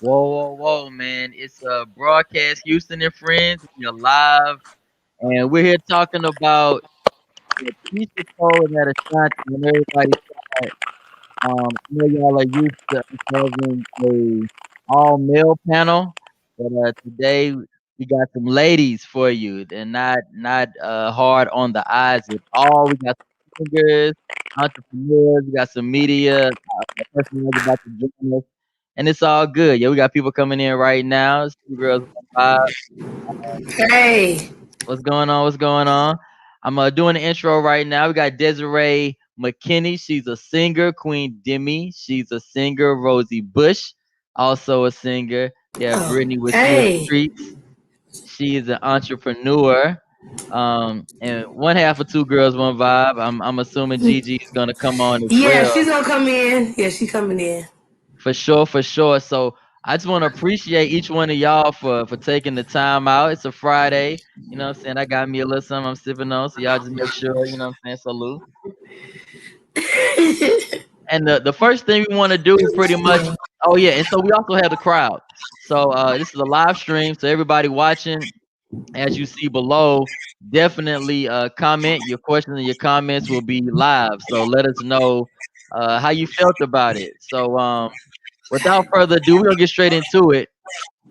Whoa, man. It's broadcast Houston and Friends. We are live and we're here talking about the Keisha Cole and that Ashanti and everybody thought I know y'all are used to us having a all male panel, but today we got some ladies for you. They're not hard on the eyes at all. We got some singers, entrepreneurs, we got some media, person that's about to join us, and it's all good. Yeah, we got people coming in right now. It's two girls, one vibe. Hey, What's going on? What's going on? I'm doing the intro right now. We got Desiree McKinney. She's a singer. Queen Demi. She's a singer. Rosie Bush, also a singer. Yeah, Brittany with Swift hey. Streets. She is an entrepreneur. And one half of Two Girls, One Vibe. I'm assuming Gigi is gonna come on as Yeah, well. she's gonna come in. Yeah, she's coming in. For sure, for sure. So I just want to appreciate each one of y'all for taking the time out. It's a Friday, you know what I'm saying? I got me a little something I'm sipping on, so y'all just make sure, you know what I'm saying? Salute. And the first thing we want to do pretty much, oh yeah, and so we also have the crowd. So this is a live stream, so everybody watching, as you see below, definitely comment. Your questions and your comments will be live. So let us know how you felt about it. So without further ado, we're gonna get straight into it.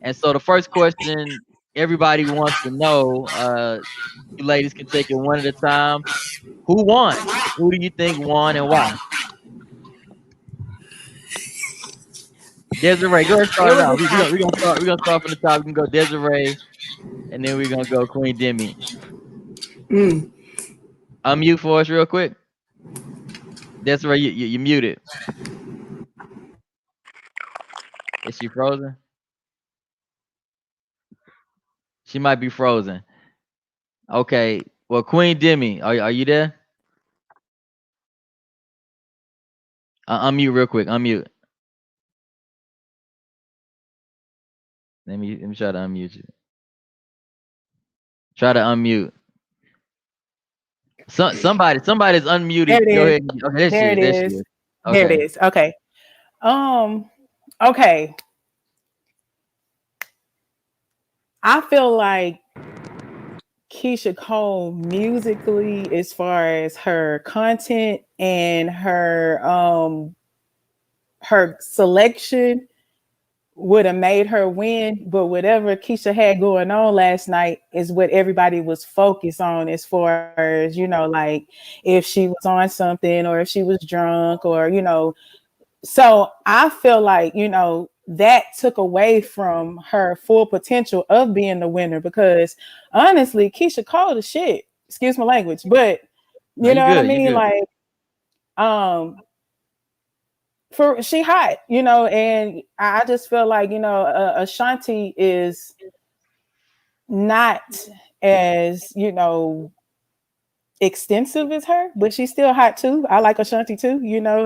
And so the first question everybody wants to know, you ladies can take it one at a time. Who won? Who do you think won and why? Desiree, go ahead and It start it was out. a tie. We're gonna start from the top. We can go Desiree, and then we're gonna go Queen Demi. Mm. Unmute for us real quick. Desiree, you muted. Is she frozen? She might be frozen. Okay. Well, Queen Demi, are you there? Unmute real quick. Unmute. Let me try to unmute you. Try to unmute. Somebody's There unmuted. it Go is. ahead. Okay, there she There is. it There she is. is. There it Okay. is. Okay. Um, okay. I feel like Keisha Cole musically, as far as her content and her selection would have made her win, but whatever Keisha had going on last night is what everybody was focused on, as far as, like if she was on something or if she was drunk or, so I feel like, that took away from her full potential of being the winner, because honestly, Keisha Cole the shit. Excuse my language, but No, you you know what I good. You mean? good. Like, um, for she hot, and I just feel like, Ashanti is not as, extensive as her, but she's still hot too. I like Ashanti too.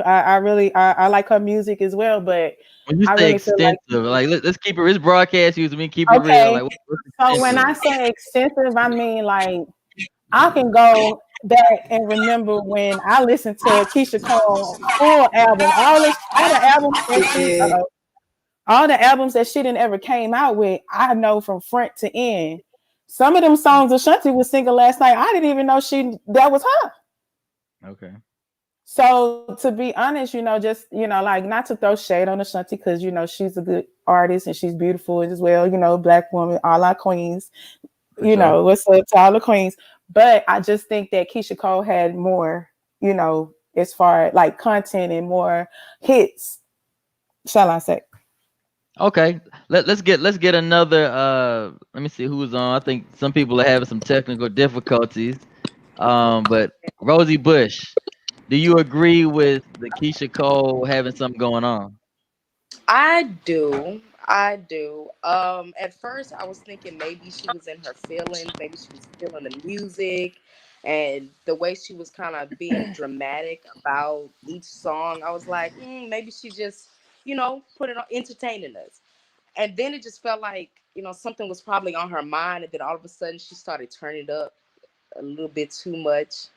I really I like her music as well, but When you I say really feel like, extensive, like let's keep it. It's broadcast. Use me. Keep it real. okay. Like what's So when extensive? I say extensive, I mean like I can go back and remember when I listened to Keisha Cole full album, Yeah. all the albums that she didn't ever came out with, I know from front to end. Some of them songs Ashanti was singing last night, I didn't even know that was her. Okay. So to be honest, just like, not to throw shade on Ashanti, because she's a good artist and she's beautiful as well. Black woman, all our queens. For sure. What's up to all the queens? But I just think that Keisha Cole had more, as far like content and more hits, shall I say? Okay. Let's get another. Let me see who's on. I think some people are having some technical difficulties. But Rosie Bush, do you agree with the Keisha Cole having something going on? I do. I do. At first I was thinking maybe she was in her feelings, maybe she was feeling the music and the way she was kind of being dramatic about each song. I was like, maybe she just, put it on entertaining us. And then it just felt like, something was probably on her mind, and then all of a sudden she started turning it up a little bit too much.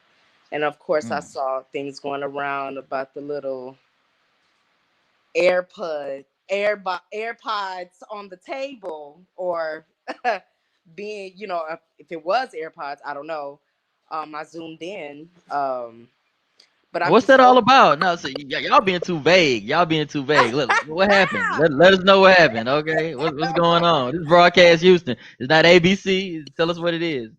And of course I Mm. saw things going around about the little AirPod AirPods on the table, or being, if it was AirPods, I don't know. I zoomed in. But I'm What's just that all so about? No, so y'all being too vague. Y'all being too vague. Look, what happened? Let us know what happened. Okay, what's going on? This is broadcast Houston. It's not ABC. Tell us what it is.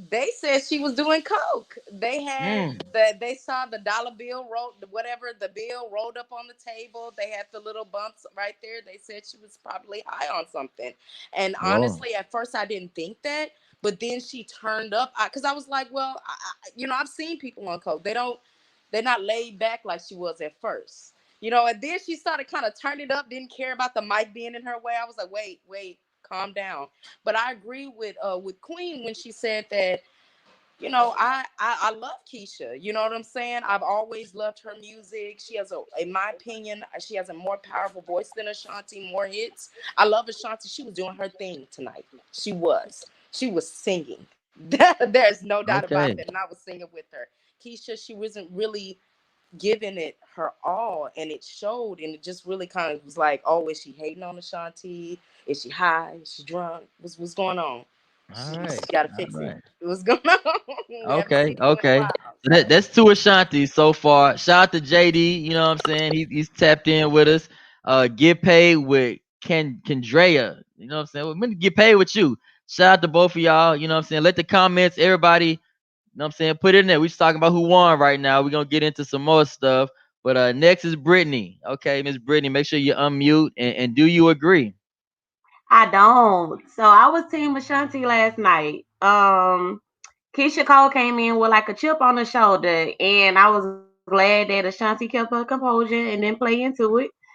they said she was doing coke. They had Mm. they saw the dollar bill rolled, whatever the bill rolled up on the table. They had the little bumps right there. They said she was probably high on something. And Oh, honestly, at first I didn't think that, but then she turned up because I was like, well, I've seen people on coke. They're not laid back like she was at first. And then she started kind of turning it up, didn't care about the mic being in her way. I was like, wait, calm down. But I agree with Queen when she said that, I love Keysha. You know what I'm saying? I've always loved her music. She has in my opinion, she has a more powerful voice than Ashanti, more hits. I love Ashanti. She was doing her thing tonight. She was singing. There's no doubt about okay. that. And I was singing with her. Keysha, she wasn't really giving it her all, and it showed, and it just really kind of was like, oh, is she hating on Ashanti? Is she high? Is she drunk? What's going on? All She right. got to All fix it. right. What's going on? We haven't Okay. seen you in a Okay. while. So So that's two Ashanti so far. Shout out to JD. You know what I'm saying? He's tapped in with us. Get paid with Kendrea. You know what I'm saying? We're gonna get paid with you. Shout out to both of y'all. You know what I'm saying? Let the comments, everybody. You know what I'm saying? Put it in there. We just talking about who won right now. We're gonna get into some more stuff. But next is Brittany. Okay, Miss Brittany, make sure you unmute and do you agree? I don't. So I was Team Ashanti last night. Keisha Cole came in with like a chip on her shoulder, and I was glad that Ashanti kept her composure and didn't play into it.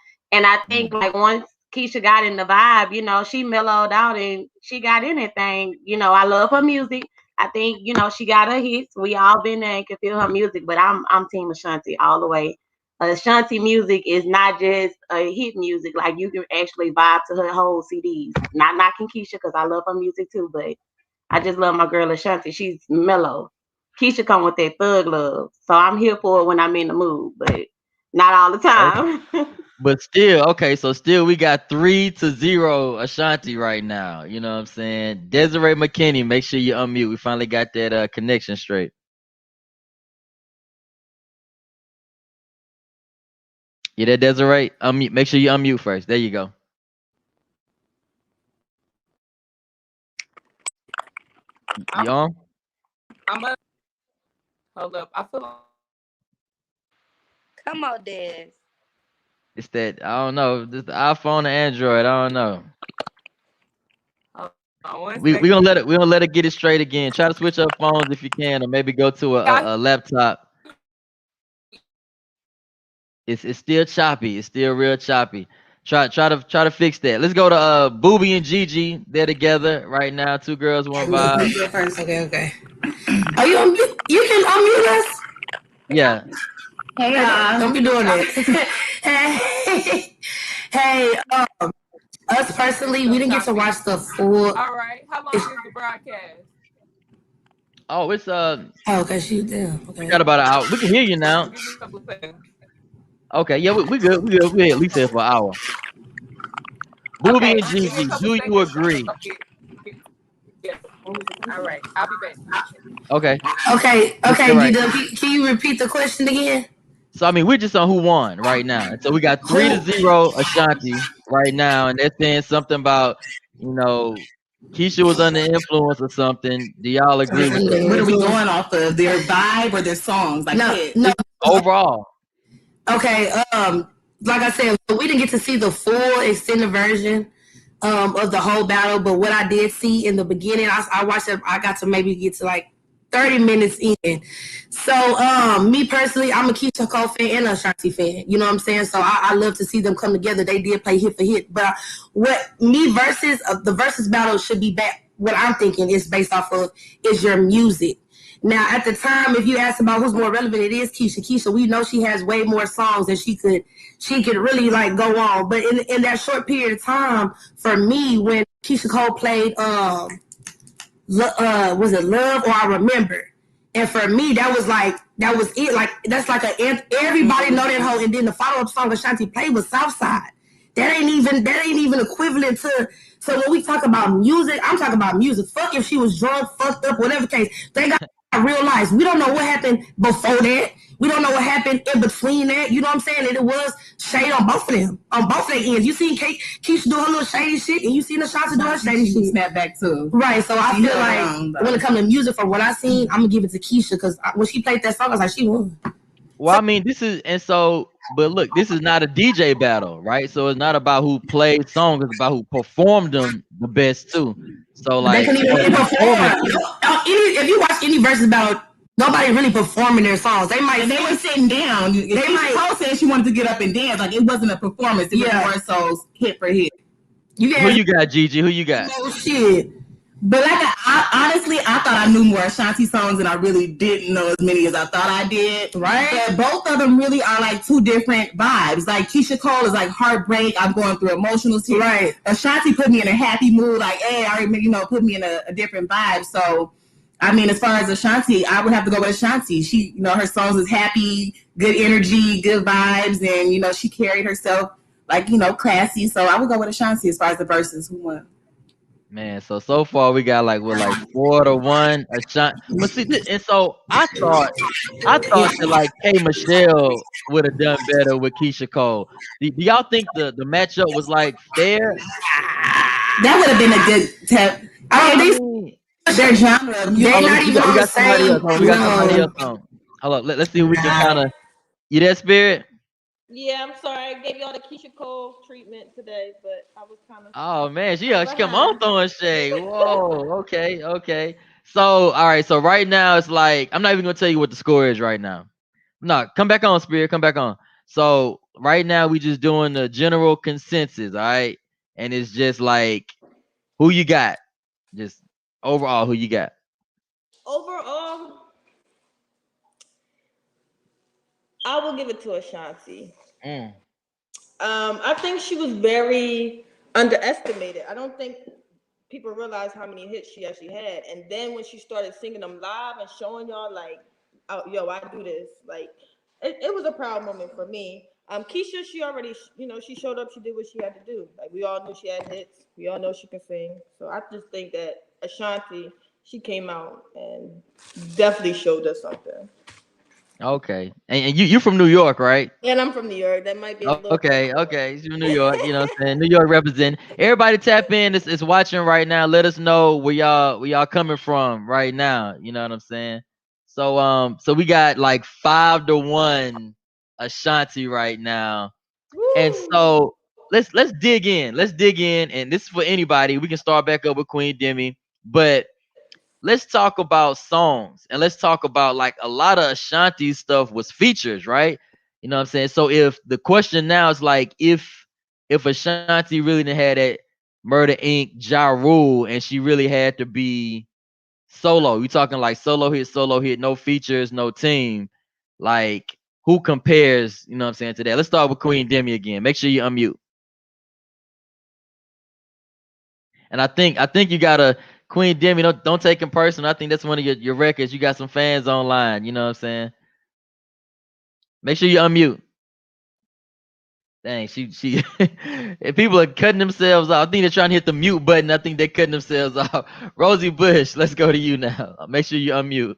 And I think like Mm, once Keisha got in the vibe, she mellowed out and she got anything. I love her music. I think she got her hits. We all been there and can feel her music, but I'm Team Ashanti all the way. Ashanti music is not just a hit music; like you can actually vibe to her whole CDs. Not knocking Keisha because I love her music too, but I just love my girl Ashanti. She's mellow. Keisha come with that thug love, so I'm here for it when I'm in the mood, but not all the okay. time. But still, okay, so still we got 3-0 Ashanti right now. You know what I'm saying? Desiree McKinney, make sure you unmute. We finally got that connection straight. Yeah, that Desiree. Unmute. Make sure you unmute first. There you go. You I'm on? I'm a hold up. I feel like come on, Des. It's that I don't know. This the iPhone or Android. I don't know. hold on We one gonna let second. it. We gonna let it get it straight again. Try to switch up phones if you can, or maybe go to a Y'all laptop. It's still choppy. It's still real choppy. Try to fix that. Let's go to Booby and Gigi. They're together right now. Two girls, one Okay, look, vibe. you go first. Okay, okay. Are you unmute? You can unmute us. Yeah. Hey Don't y'all. be doing that. hey, hey. Us personally, we so didn't get to choppy. watch the full. All right. How long is the broadcast? Oh, it's Oh, okay, shoot down. we Okay. got about an hour. We can hear you Hold now. on, give me a couple of seconds. Okay, yeah, we good. We good. We at least here for an hour. Booby Okay, and give me a Gigi, couple do you seconds. I'm agree? gonna yes. All right. I'll be back. Okay, Okay, it's still okay, D right. W. Can you repeat the question again? So I mean, we're just on who won right now. So we got three to Who? zero Ashanti right now, and they're saying something about you know Keisha was under influence or something. Do y'all agree with that? What are we going off of? Their vibe or their songs? Like No, hit. no. Just overall. Okay, like I said, we didn't get to see the full extended version of the whole battle, but what I did see in the beginning, I watched it. I got to maybe get to like 30 minutes in. So, me personally, I'm a Keisha Cole fan and a Ashanti fan. You know what I'm saying? So I love to see them come together. They did play hit for hit, but what me versus the versus battle should be back. What I'm thinking is based off of is your music. Now, at the time, if you ask about who's more relevant, it is Keisha. Keisha, we know she has way more songs than she could really like go on. But in that short period of time, for me, when Keisha Cole played was it Love or I Remember? And for me, that was it. Like that's like everybody know that whole. And then the follow up song Ashanti played was Southside. that ain't even equivalent to. So when we talk about music, I'm talking about music. Fuck if she was drunk, fucked up, whatever case. They got real lives. We don't know what happened before that. We don't know what happened in between that. You know what I'm saying? And it was shade on both of them, on both their ends. You seen Keisha do her little shady shit, and you seen Ashanti do her shady shit. Snap back too. Right. So I feel like when it comes to music, from what I seen, I'm gonna give it to Keisha because when she played that song, I was like, she won. Well, I mean, this is and so, but look, this is not a DJ battle, right? So it's not about who played songs; it's about who performed them the best too. So But they like couldn't even the really perform. performance, If you watch any verses battle, nobody really performing their songs. They might. And they were sitting down. They might. Cole said she wanted to get up and dance. Like it wasn't a performance. It was more so hit for hit. who you got, Gigi? Who you got? Oh shit. But like honestly, I thought I knew more Ashanti songs and I really didn't know as many as I thought I did. Right. But both of them really are like two different vibes. Like Keisha Cole is like heartbreak. I'm going through emotional tears. Right. Ashanti put me in a happy mood. Like, hey, I remember, put me in a different vibe. So, I mean, as far as Ashanti, I would have to go with Ashanti. She, her songs is happy, good energy, good vibes, and she carried herself like classy. So I would go with Ashanti as far as the verses who won. Man, so far we got like 4-1 a shot. But see, and so I thought that like K Michelle would have done better with Keisha Cole. Do y'all think the matchup was like fair? That would have been a good tap. I I mean, mean, their genre of music. they not even on We the got somebody else same. on. We got somebody else on. Hold up, let's see if we can kind of. You there, Spirit? Yeah, I'm sorry. I gave y'all the Keisha Cole treatment today, but I was kind of. Oh man, she come on throwing shade. Whoa, okay. So all right, so right now it's like I'm not even gonna tell you what the score is right now. No, come back on, Spirit. Come back on. So right now we just doing the general consensus, all right? And it's just like who you got, just overall who you got. Overall, I will give it to Ashanti. Mm. I think she was very underestimated. I don't think people realize how many hits she actually had. And then when she started singing them live and showing y'all, like, oh, yo, I do this, like, it was a proud moment for me. Keisha, she already, she showed up, she did what she had to do. Like, we all knew she had hits. We all know she can sing. So I just think that Ashanti, she came out and definitely showed us something. Okay, and you from New York, right? And I'm from New York. That might be a little. Okay. You from New York, you know what I'm saying? New York represent. Everybody tap in. Is watching right now. Let us know where y'all coming from right now. You know what I'm saying? So we got like 5-1 Ashanti right now, and Woo. so let's dig in. Let's dig in, and this is for anybody. We can start back up with Queen Demi, but let's talk about songs and let's talk about like a lot of Ashanti stuff was features, right? You know what I'm saying? So if the question now is like if Ashanti really didn't had that Murder Inc. Ja Rule and she really had to be solo, you talking like solo hit, no features, no team, like who compares, you know what I'm saying, to that? Let's start with Queen Demi again. Make sure you unmute. And I think you gotta Queen Demi, don't take it personal. I think that's one of your records. You got some fans online, you know what I'm saying? Make sure you unmute. Dang, she if people are cutting themselves off, I think they're trying to hit the mute button. I think they're cutting themselves off. Rosie Bush, let's go to you now. Make sure you unmute.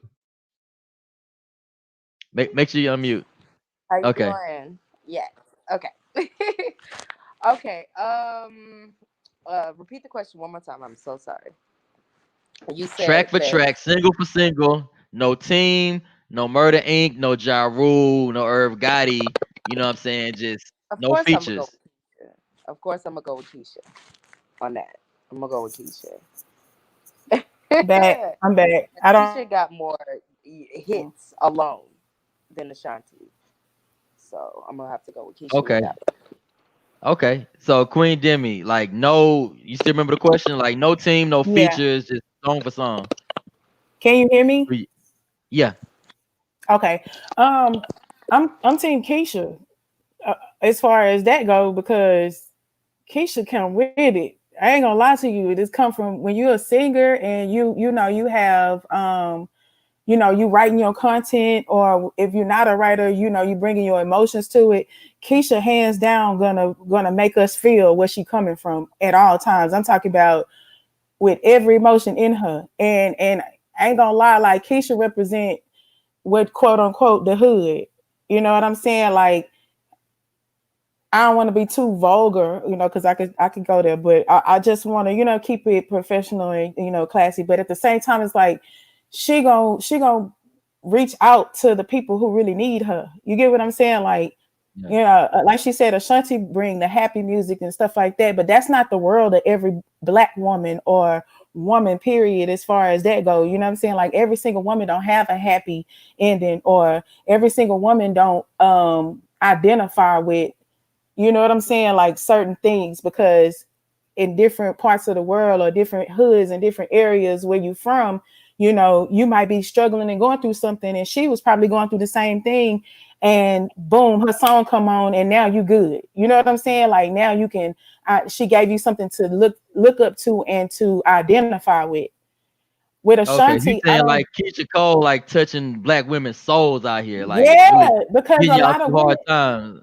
Make sure you unmute. How you Okay. doing? Yes. Okay. Okay. Repeat the question one more time. I'm so sorry. You said Track for that. track, single for single, no team, no Murder Inc., no Ja Rule, no Irv Gotti. You know what I'm saying? Just Of no course, I'm gonna go features. with Keisha. Of course, I'm gonna go with Keisha on that. I'm gonna go with Keisha. Back. I'm back. I don't. Keisha got more hits alone than Ashanti, so I'm gonna have to go with Keisha with Okay. that. Okay. So Queen Demi, like no, you still remember the question? Like no team, no Yeah. features, just song for song. Can you hear me? Yeah. Okay. I'm Team Keisha as far as that goes because Keisha come with it. I ain't gonna lie to you. This come from when you're a singer and you know you have you writing your content, or if you're not a writer, you bringing your emotions to it. Keysha, hands down, gonna make us feel where she coming from at all times. I'm talking about with every emotion in her, and I ain't gonna lie, like Keysha represent what quote unquote the hood. You know what I'm saying? Like, I don't want to be too vulgar, because I could go there, but I just want to, keep it professional and classy. But at the same time, it's like she gonna reach out to the people who really need her. You get what I'm saying? Like, Yeah. like she said, Ashanti bring the happy music and stuff like that, but that's not the world of every black woman or woman. Period. As far as that go, you know what I'm saying? Like every single woman don't have a happy ending, or every single woman don't identify with, you know what I'm saying? Like certain things, because in different parts of the world or different hoods and different areas where you from, you might be struggling and going through something, and she was probably going through the same thing, and boom, her song come on, and now you good. You know what I'm saying? Like now you can. She gave you something to look up to and to identify with. With Okay, you Ashanti, I saying don't. like Keisha Cole like touching black women's souls out here, like Yeah, really because getting a y'all lot of through hard women. times.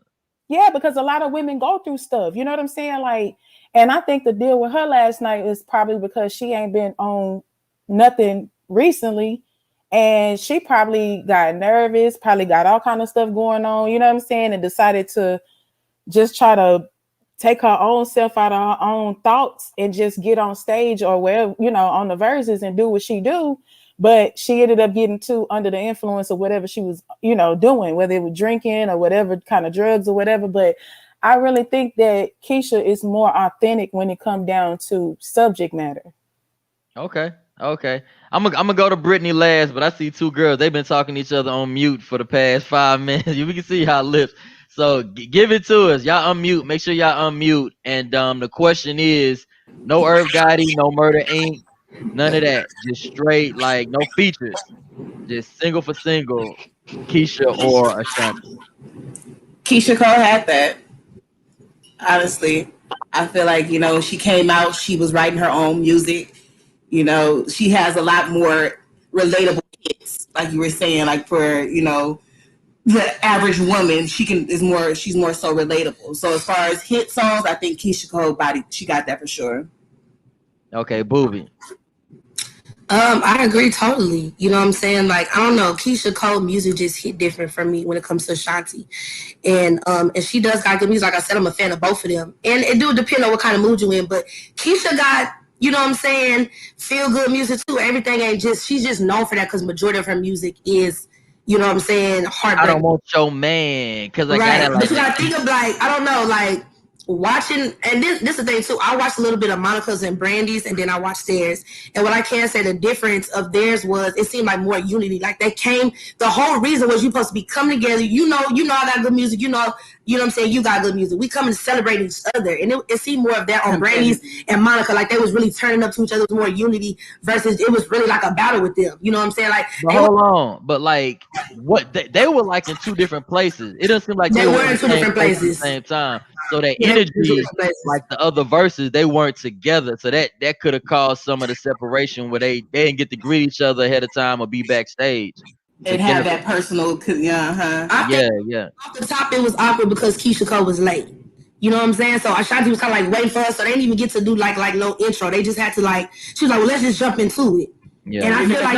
Yeah, because a lot of women go through stuff. You know what I'm saying? Like, and I think the deal with her last night is probably because she ain't been on nothing recently. And she probably got nervous, probably got all kind of stuff going on, you know what I'm saying? And decided to just try to take her own self out of her own thoughts and just get on stage or wherever, on the verses and do what she do. But she ended up getting too under the influence of whatever she was, doing, whether it was drinking or whatever kind of drugs or whatever. But I really think that Keysha is more authentic when it comes down to subject matter. Okay, okay. I'm gonna go to Brittany last, but I see two girls. They've been talking to each other on mute for the past 5 minutes. We can see how it lips. So give it to us. Y'all unmute. Make sure y'all unmute. And the question is, no Irv Gotti, no Murder Inc., none of that. Just straight, like no features. Just single for single, Keisha or Ashanti. Keisha Cole had that. Honestly, I feel like she came out. She was writing her own music. She has a lot more relatable hits, like you were saying. Like for the average woman, she's more so relatable. So as far as hit songs, I think Keisha Cole body she got that for sure. Okay, Booby. I agree totally. You know what I'm saying? Like, I don't know, Keisha Cole music just hit different for me when it comes to Ashanti. And she does got good music. Like I said, I'm a fan of both of them. And it do depend on what kind of mood you in. But Keisha got, you know what I'm saying, feel good music too. Everything ain't just she's just known for that because majority of her music is, you know what I'm saying, I don't heartbreak. want your man because I got Right. it But like you gotta think of like, I don't know, like watching, and this is the thing too. I watched a little bit of Monica's and Brandy's, and then I watched theirs. And what I can say, the difference of theirs was it seemed like more unity. Like they came, the whole reason was you supposed to be coming together. I got good music. You know what I'm saying. You got good music. We come and celebrate each other, and it seemed more of that on Brandy's and Monica. Like they was really turning up to each other. It was more unity versus it was really like a battle with them. You know what I'm saying? Like But hold on, but like what they were like in two different places. It doesn't seem like they they were were in in the two same different place at the places. same time. So that Yeah, they were in two energy, different places. like the other verses, they weren't together. So that could have caused some of the separation where they didn't get to greet each other ahead of time or be backstage And have together. that personal, yeah, huh? I think Yeah, yeah, off the top it was awkward because Keisha Cole was late. You know what I'm saying? So Ashanti was kind of like waiting for us, so they didn't even get to do like no intro. They just had to like. She was like, "Well, let's just jump into it." And yeah. I feel like,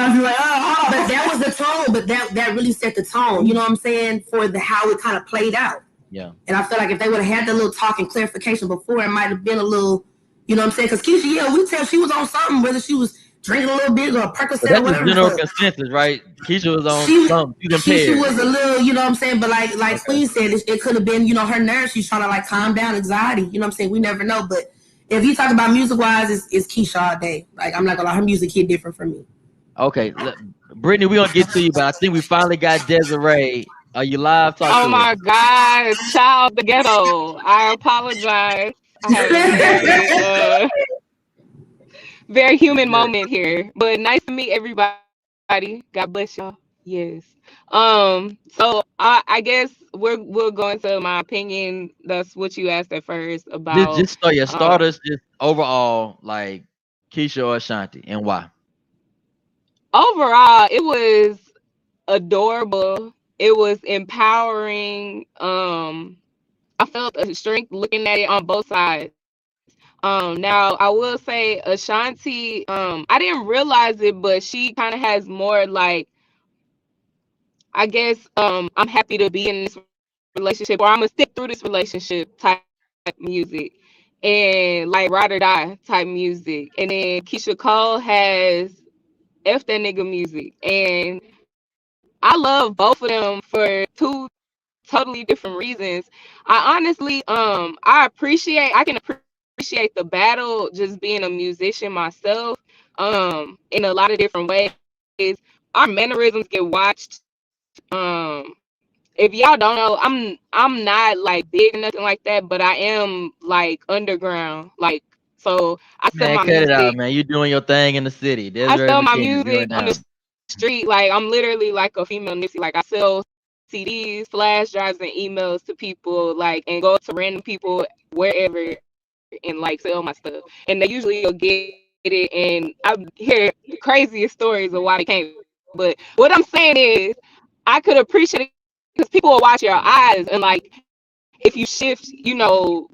but that was the tone. But that really set the tone. You know what I'm saying for the how it kind of played out. Yeah. And I feel like if they would have had that little talk and clarification before, it might have been a little, you know what I'm saying? Because Keisha, yeah, we tell she was on something, whether she was drinking a little bit or a But Percocet or that's the whatever the general fuck. consensus, right? Keisha was on She something. She's she impaired. was a little, you know what I'm saying, but like Okay. Queen said, it could have been, her nerves. She's trying to like calm down anxiety. You know what I'm saying? We never know. But if you talk about music wise, it's Keisha all day. Like I'm not gonna lie, her music hit different from me. Okay. Brittany, we're gonna get to you, but I think we finally got Desiree. Are you live? Talk Oh to us. my God, child, the ghetto. I apologize. I had a very human Yeah. moment here, but nice to meet everybody. God bless y'all. Yes. So I guess we'll go into my opinion. That's what you asked at first about. Just start, yeah, Um, start us just overall like Keisha or Ashanti and why. overall, it was adorable. It was empowering. I felt a strength looking at it on both sides. Now I will say Ashanti, I didn't realize it, but she kind of has more like, I guess, I'm happy to be in this relationship, or I'm gonna stick through this relationship type music, and like ride or die type music. And then Keisha Cole has F that nigga music, and I love both of them for two totally different reasons. I honestly, I can appreciate the battle just being a musician myself, in a lot of different ways. Our mannerisms get watched. If y'all don't know, I'm not like big or nothing like that, but I am like underground. Like, so I sell my Man, cut it music. out, man. You doing your thing in the city. I Desiree sell my McKinney, you music and on the down. street. Like, I'm literally like a female Nipsey. Like, I sell CDs, flash drives, and emails to people, like, and go up to random people wherever and like sell my stuff. And they usually will get it. And I hear the craziest stories of why they can't. But what I'm saying is, I could appreciate it because people will watch your eyes, and like, if you shift, your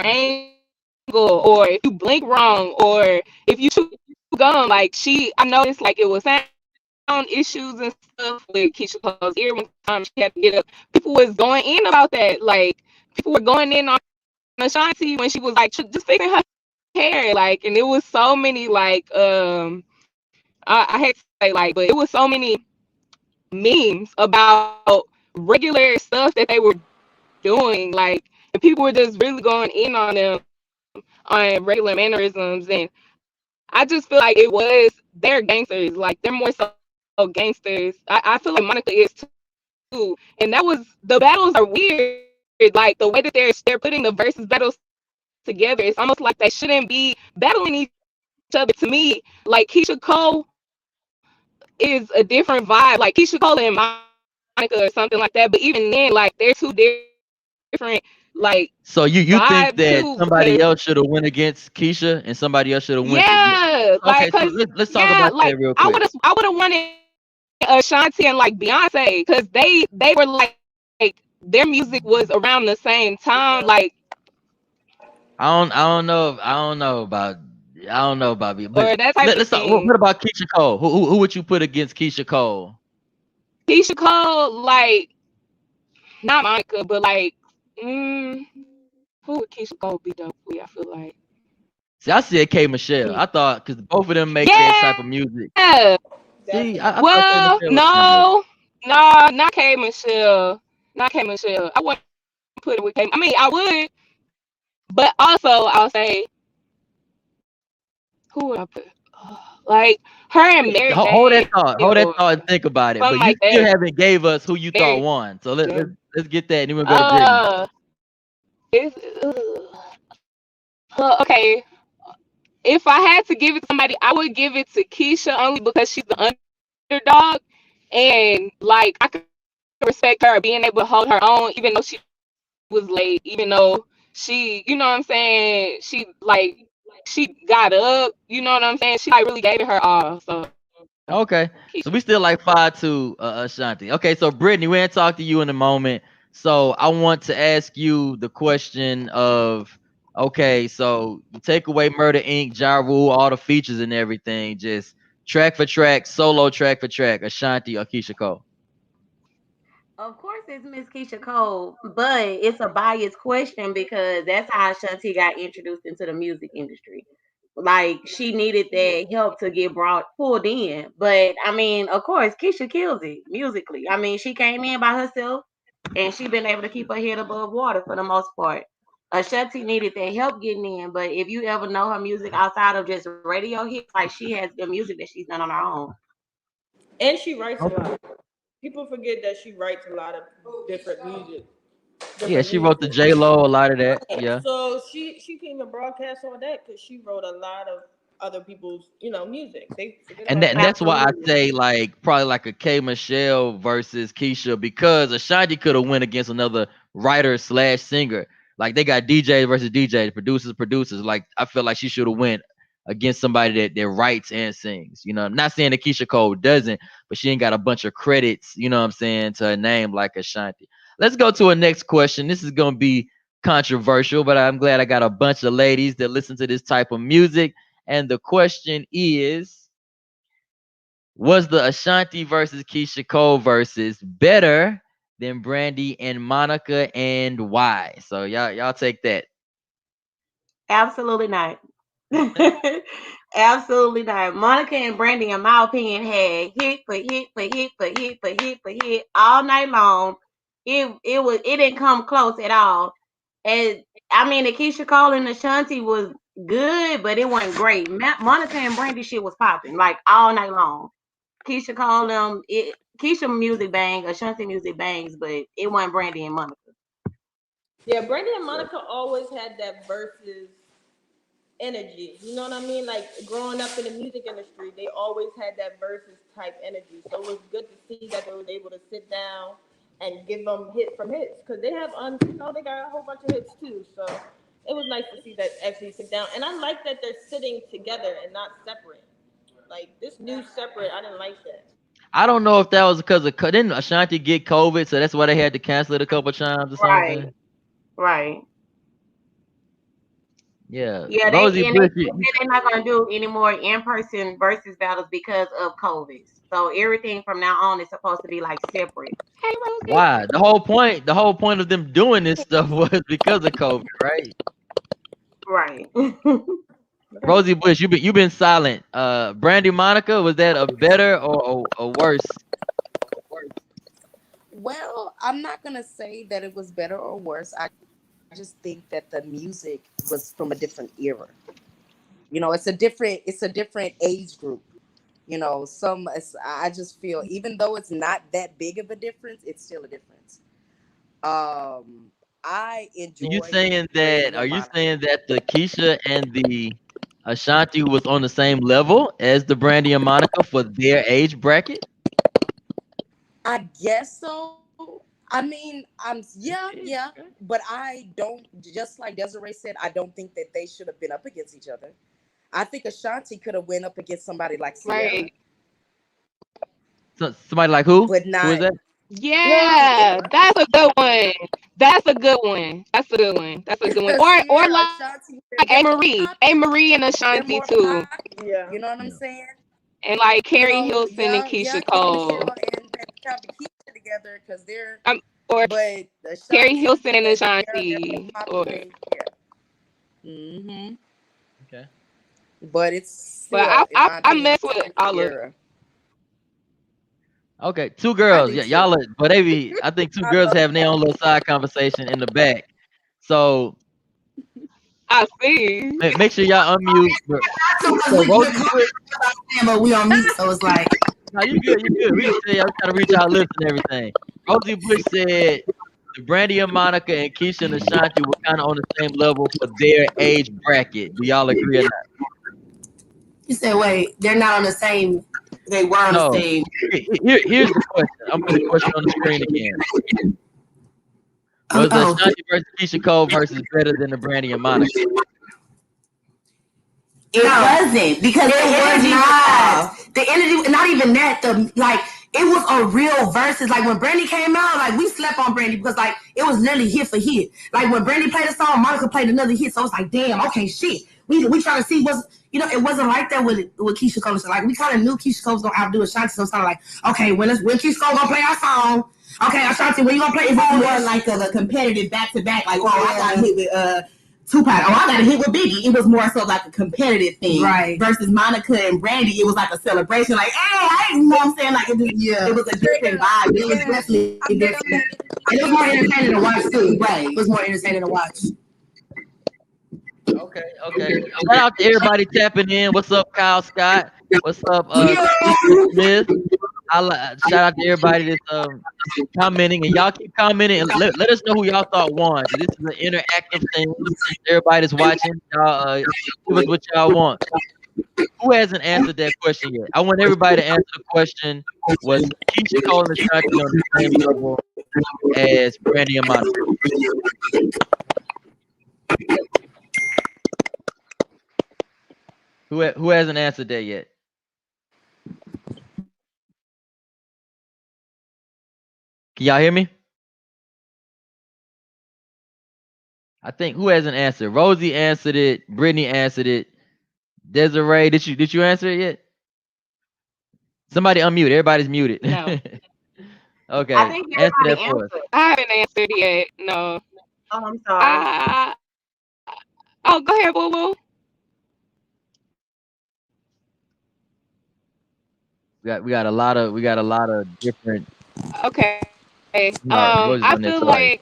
angle, or if you blink wrong, or if you chew gum, like, I noticed like it was sound issues and stuff with Keisha Cole's ear one time. She had to get up. People was going in about that. Like, people were going in on Ashanti when she was like just fixing her hair, like, and it was so many like I hate to say like, but it was so many memes about regular stuff that they were doing, like, and people were just really going in on them on regular mannerisms. And I just feel like they're gangsters. Like, they're more so gangsters. I feel like Monica is too. And that was the battles are weird. Like, the way that they're putting the versus battles together, it's almost like they shouldn't be battling each other. To me, like, Keisha Cole is a different vibe. Like, Keisha Cole and Monica or something like that. But even then, like, they're two different like vibes too, So you because think that somebody else should have went against Keisha and somebody else should have went to yeah, Okay, so like, let's cause talk about that yeah, real like, quick. I would have wanted Ashanti and like Beyonce, cause they were like, their music was around the same time, like, I don't know about you, but or that type of let's talk. thing. What about Keisha Cole? Who would you put against Keisha Cole? Keisha Cole, like, not Monica, but like, mm, who would Keisha Cole be dope with? I feel like, See, I said K Michelle. I thought because both of them make that type of yeah. music. See, I Definitely. thought K Well, Michelle was gonna do it. no, no, not K Michelle, not K Michelle. I wouldn't put it with K. I mean, I would, but also I'll say, who would I put? Like, her and Wait, Mary hold J, that thought. Hold or that thought and think about it. something But you like still that. haven't gave us who you thought Mary won. So J. let's get that, and then we'll go to Brittany. It's okay. If I had to give it to somebody, I would give it to Keisha only because she's the underdog, and like, I could respect her being able to hold her own, even though she was late, even though she, you know what I'm saying, she got up, you know what I'm saying. She like really gave it her all. So Okay, Keisha. so we still like 5-2, Ashanti. Okay, so Brittany, we ain't talk to you in a moment. So I want to ask you the question of, okay, so you take away Murder Inc., Ja Rule, all the features and everything, just track for track, solo track for track, Ashanti or Keisha Cole. Of course, it's Miss Keisha Cole, but it's a biased question because that's how Shanti got introduced into the music industry. Like, she needed that help to get brought pulled in. But I mean, of course, Keisha kills it musically. I mean, she came in by herself and she been able to keep her head above water for the most part. Ashanti needed that help getting in, but if you ever know her music outside of just radio hits, like, she has good music that she's done on her own. And she writes a Okay. lot. People forget that she writes a lot of different music. Yeah, Different she wrote the music. J Lo, a lot of that. Right. Yeah. So she can even broadcast all that because she wrote a lot of other people's, music. They forget And about and that. that's why I Absolutely. say like probably like a K Michelle versus Keisha because Ashanti could have went against another writer slash singer. Like they got DJ versus DJ, producers. Like I feel like she should have went against somebody that writes and sings. You know, I'm not saying that Keisha Cole doesn't, but she ain't got a bunch of credits, you know what I'm saying, to her name like Ashanti. Let's go to a next question. This is gonna be controversial, but I'm glad I got a bunch of ladies that listen to this type of music. And the question is, was the Ashanti versus Keisha Cole versus better than Brandy and Monica, and why? So y'all take that. Absolutely not. Absolutely not. Monica and Brandy, in my opinion, had hit for hit for hit for hit for hit for hit all night long. It didn't come close at all. And I mean, the Keisha Cole and Ashanti was good, but it wasn't great. Monica and Brandy shit was popping like all night long. Keisha Cole Keisha music bang, Ashanti music bangs, but it wasn't Brandy and Monica. Yeah, Brandy and Monica always had that versus energy. You know what I mean? Like growing up in the music industry, they always had that versus type energy. So it was good to see that they was able to sit down and give them hit from hits because they have, they got a whole bunch of hits too. So it was nice to see that actually sit down. And I like that they're sitting together and not separate. Like this new separate, I didn't like that. I don't know if that was because of didn't Ashanti get COVID, so that's why they had to cancel it a couple times or Right, something. right. Yeah, Yeah, Rosie they Bush. said they're not gonna do any more in-person versus battles because of COVID. So everything from now on is supposed to be like separate. Hey, Rosie. Why? The whole point of them doing this stuff was because of COVID, right? Right. Rosie Bush, you been silent. Brandy Monica, was that a better or worse? Well, I'm not gonna say that it was better or worse. I just think that the music was from a different era. It's a different age group. I just feel even though it's not that big of a difference, it's still a difference. I You enjoyed saying that? Brandy Are and you Monica. saying that the Keisha and the Ashanti was on the same level as the Brandy and Monica for their age bracket? I guess so. I mean, yeah, Okay, okay. but I don't. Just like Desiree said, I don't think that they should have been up against each other. I think Ashanti could have went up against somebody like Sierra, Right. So somebody like who? but Who is not. that? Yeah, that's a good one. That's a good one. That's a good one. That's a good one. Or Sierra, like Ashanti, A they're more Marie. A popular. Marie and They're Ashanti more too. popular. Yeah. You know what I'm Yeah. saying? And like Carrie Hilson and Yeah, Keisha K Cole. Michelle and probably Keisha together because they're. Or But Carrie Ashanti Hilson and and Sierra, they're more Ashanti. Or popular. Yeah. hmm Okay. But it's but still, in my I opinion, mess with Ashanti all of era. Okay. Two I girls. do Yeah, too. y'all. But they be. I think two I girls love having their own little side conversation in the back. So I see. make sure y'all unmute. Because So we're Rosie calling, Bush. but we on mute, so it's like No, you good. You good. We just say I'm trying to reach our lips and everything. Rosie Bush said the Brandy and Monica and Keisha and Ashanti were kind of on the same level for their age bracket. Do y'all agree or not? you said, wait, they're not on the same. They were on the No. same. Here's the question. I'm putting the question on the screen again. Was the Oh, Ashanti versus Keisha Cole versus better than the Brandy and Monica? It wasn't because it the was energy was not. off. The energy, not even that. It was a real versus. Like when Brandy came out, like we slept on Brandy because like it was literally hit for hit. Like when Brandy played a song, Monica played another hit. So it's like, damn, okay, shit. We trying to see what's it wasn't like that with Keisha Cole. So like we kind of knew Keisha Cole was gonna outdo Ashanti. So it's kind of like, okay, when Keisha Cole gonna play our song? Okay, Ashanti, when you gonna play? It was more like a competitive back to back. Like, oh, I got hit with Tupac. Oh, I got a hit with Biggie. It was more so like a competitive thing, Right. Versus Monica and Brandy, it was like a celebration. Like, hey, you know what I'm saying? Like, it was a different vibe. It was definitely different. And it was more entertaining to watch too. Right. It was more entertaining to watch. Okay, okay. Shout out to everybody tapping in. What's up, Kyle Scott? What's up, Keisha Smith? Shout out to everybody that's commenting, and y'all keep commenting and let us know who y'all thought won. This is an interactive thing. Everybody that's watching, y'all give us what y'all want. Who hasn't answered that question yet? I want everybody to answer the question: was Keisha Cole and Ashanti on the same level as Brandy and Monica? Who hasn't answered that yet? Can y'all hear me? I think who hasn't answered? Rosie answered it. Brittany answered it. Desiree, did you answer it yet? Somebody unmute. Everybody's muted. No. I Okay, think answer everybody that for us. answered. I haven't answered yet. No. Oh, I'm sorry. I oh, go ahead, boo boo. We got a lot of different. Okay. Rosie's on there too.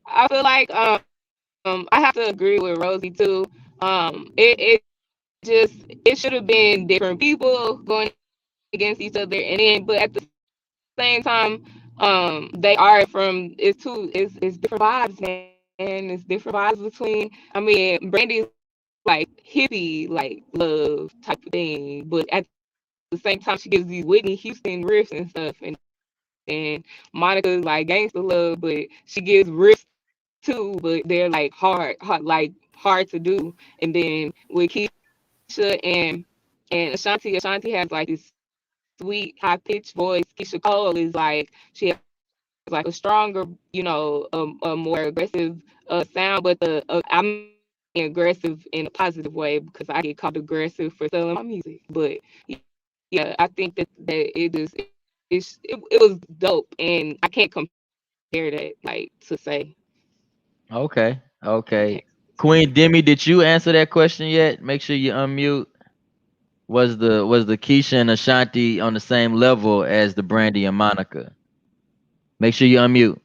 I feel like I have to agree with Rosie too. It should have been different people going against each other, and then but at the same time, they are from it's different vibes, man. It's different vibes between. I mean, Brandy's like hippie, like love type of thing, but at the same time, she gives these Whitney Houston riffs and stuff, and then Monica's like gangster love, but she gives riffs too, but they're like hard to do. And then with Keisha and Ashanti has like this sweet high pitched voice. Keisha Cole is like she has like a stronger, a more aggressive sound, but I'm not saying aggressive in a positive way because I get called aggressive for selling my music. But yeah, I think that it was dope, and I can't compare that like to say Okay, I can't. okay. Queen Demi, did you answer that question yet? Make sure you unmute. Was the Keisha and Ashanti on the same level as the Brandy and Monica? Make sure you unmute.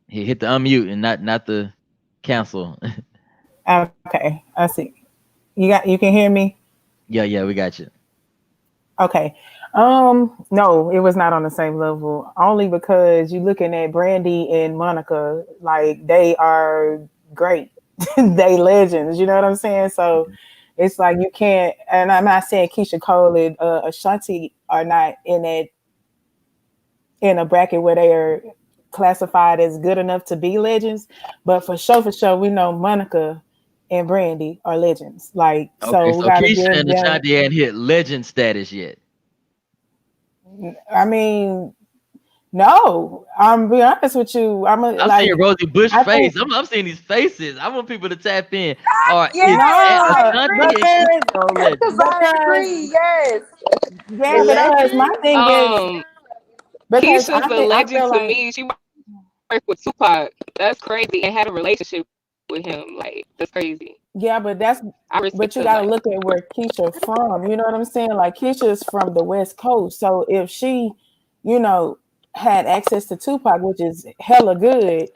Hit the unmute and not the cancel. Okay, I see. You can hear me? Yeah, we got you. Okay. No, it was not on the same level. Only because you looking at Brandy and Monica, like they are great. They legends, you know what I'm saying? So it's like you can't, and I'm not saying Keisha Cole and Ashanti are not in a bracket where they are classified as good enough to be legends, but for sure, we know Monica and Brandy are legends. Like, Okay, so we so gotta Keisha give and them. Ashanti hadn't hit legend status yet. I mean, no, I'm be honest with you. I'm seeing Rosie Bush I think face. I'm seeing these faces. I want people to tap in. Or is Yes, I no, Ashanti and agree. because Keisha Cole legend? Because I because agree. Yes, yeah, because my Legend? thing is Um, because Keisha's a I legend feel to like me. She worked with Tupac. That's crazy, and had a relationship with him. Like that's crazy. yeah, I respect her. but you Like got to look at where Keisha from. You know what I'm saying? Like Keisha is from the West Coast, so if she, you know, had access to Tupac, which is hella good,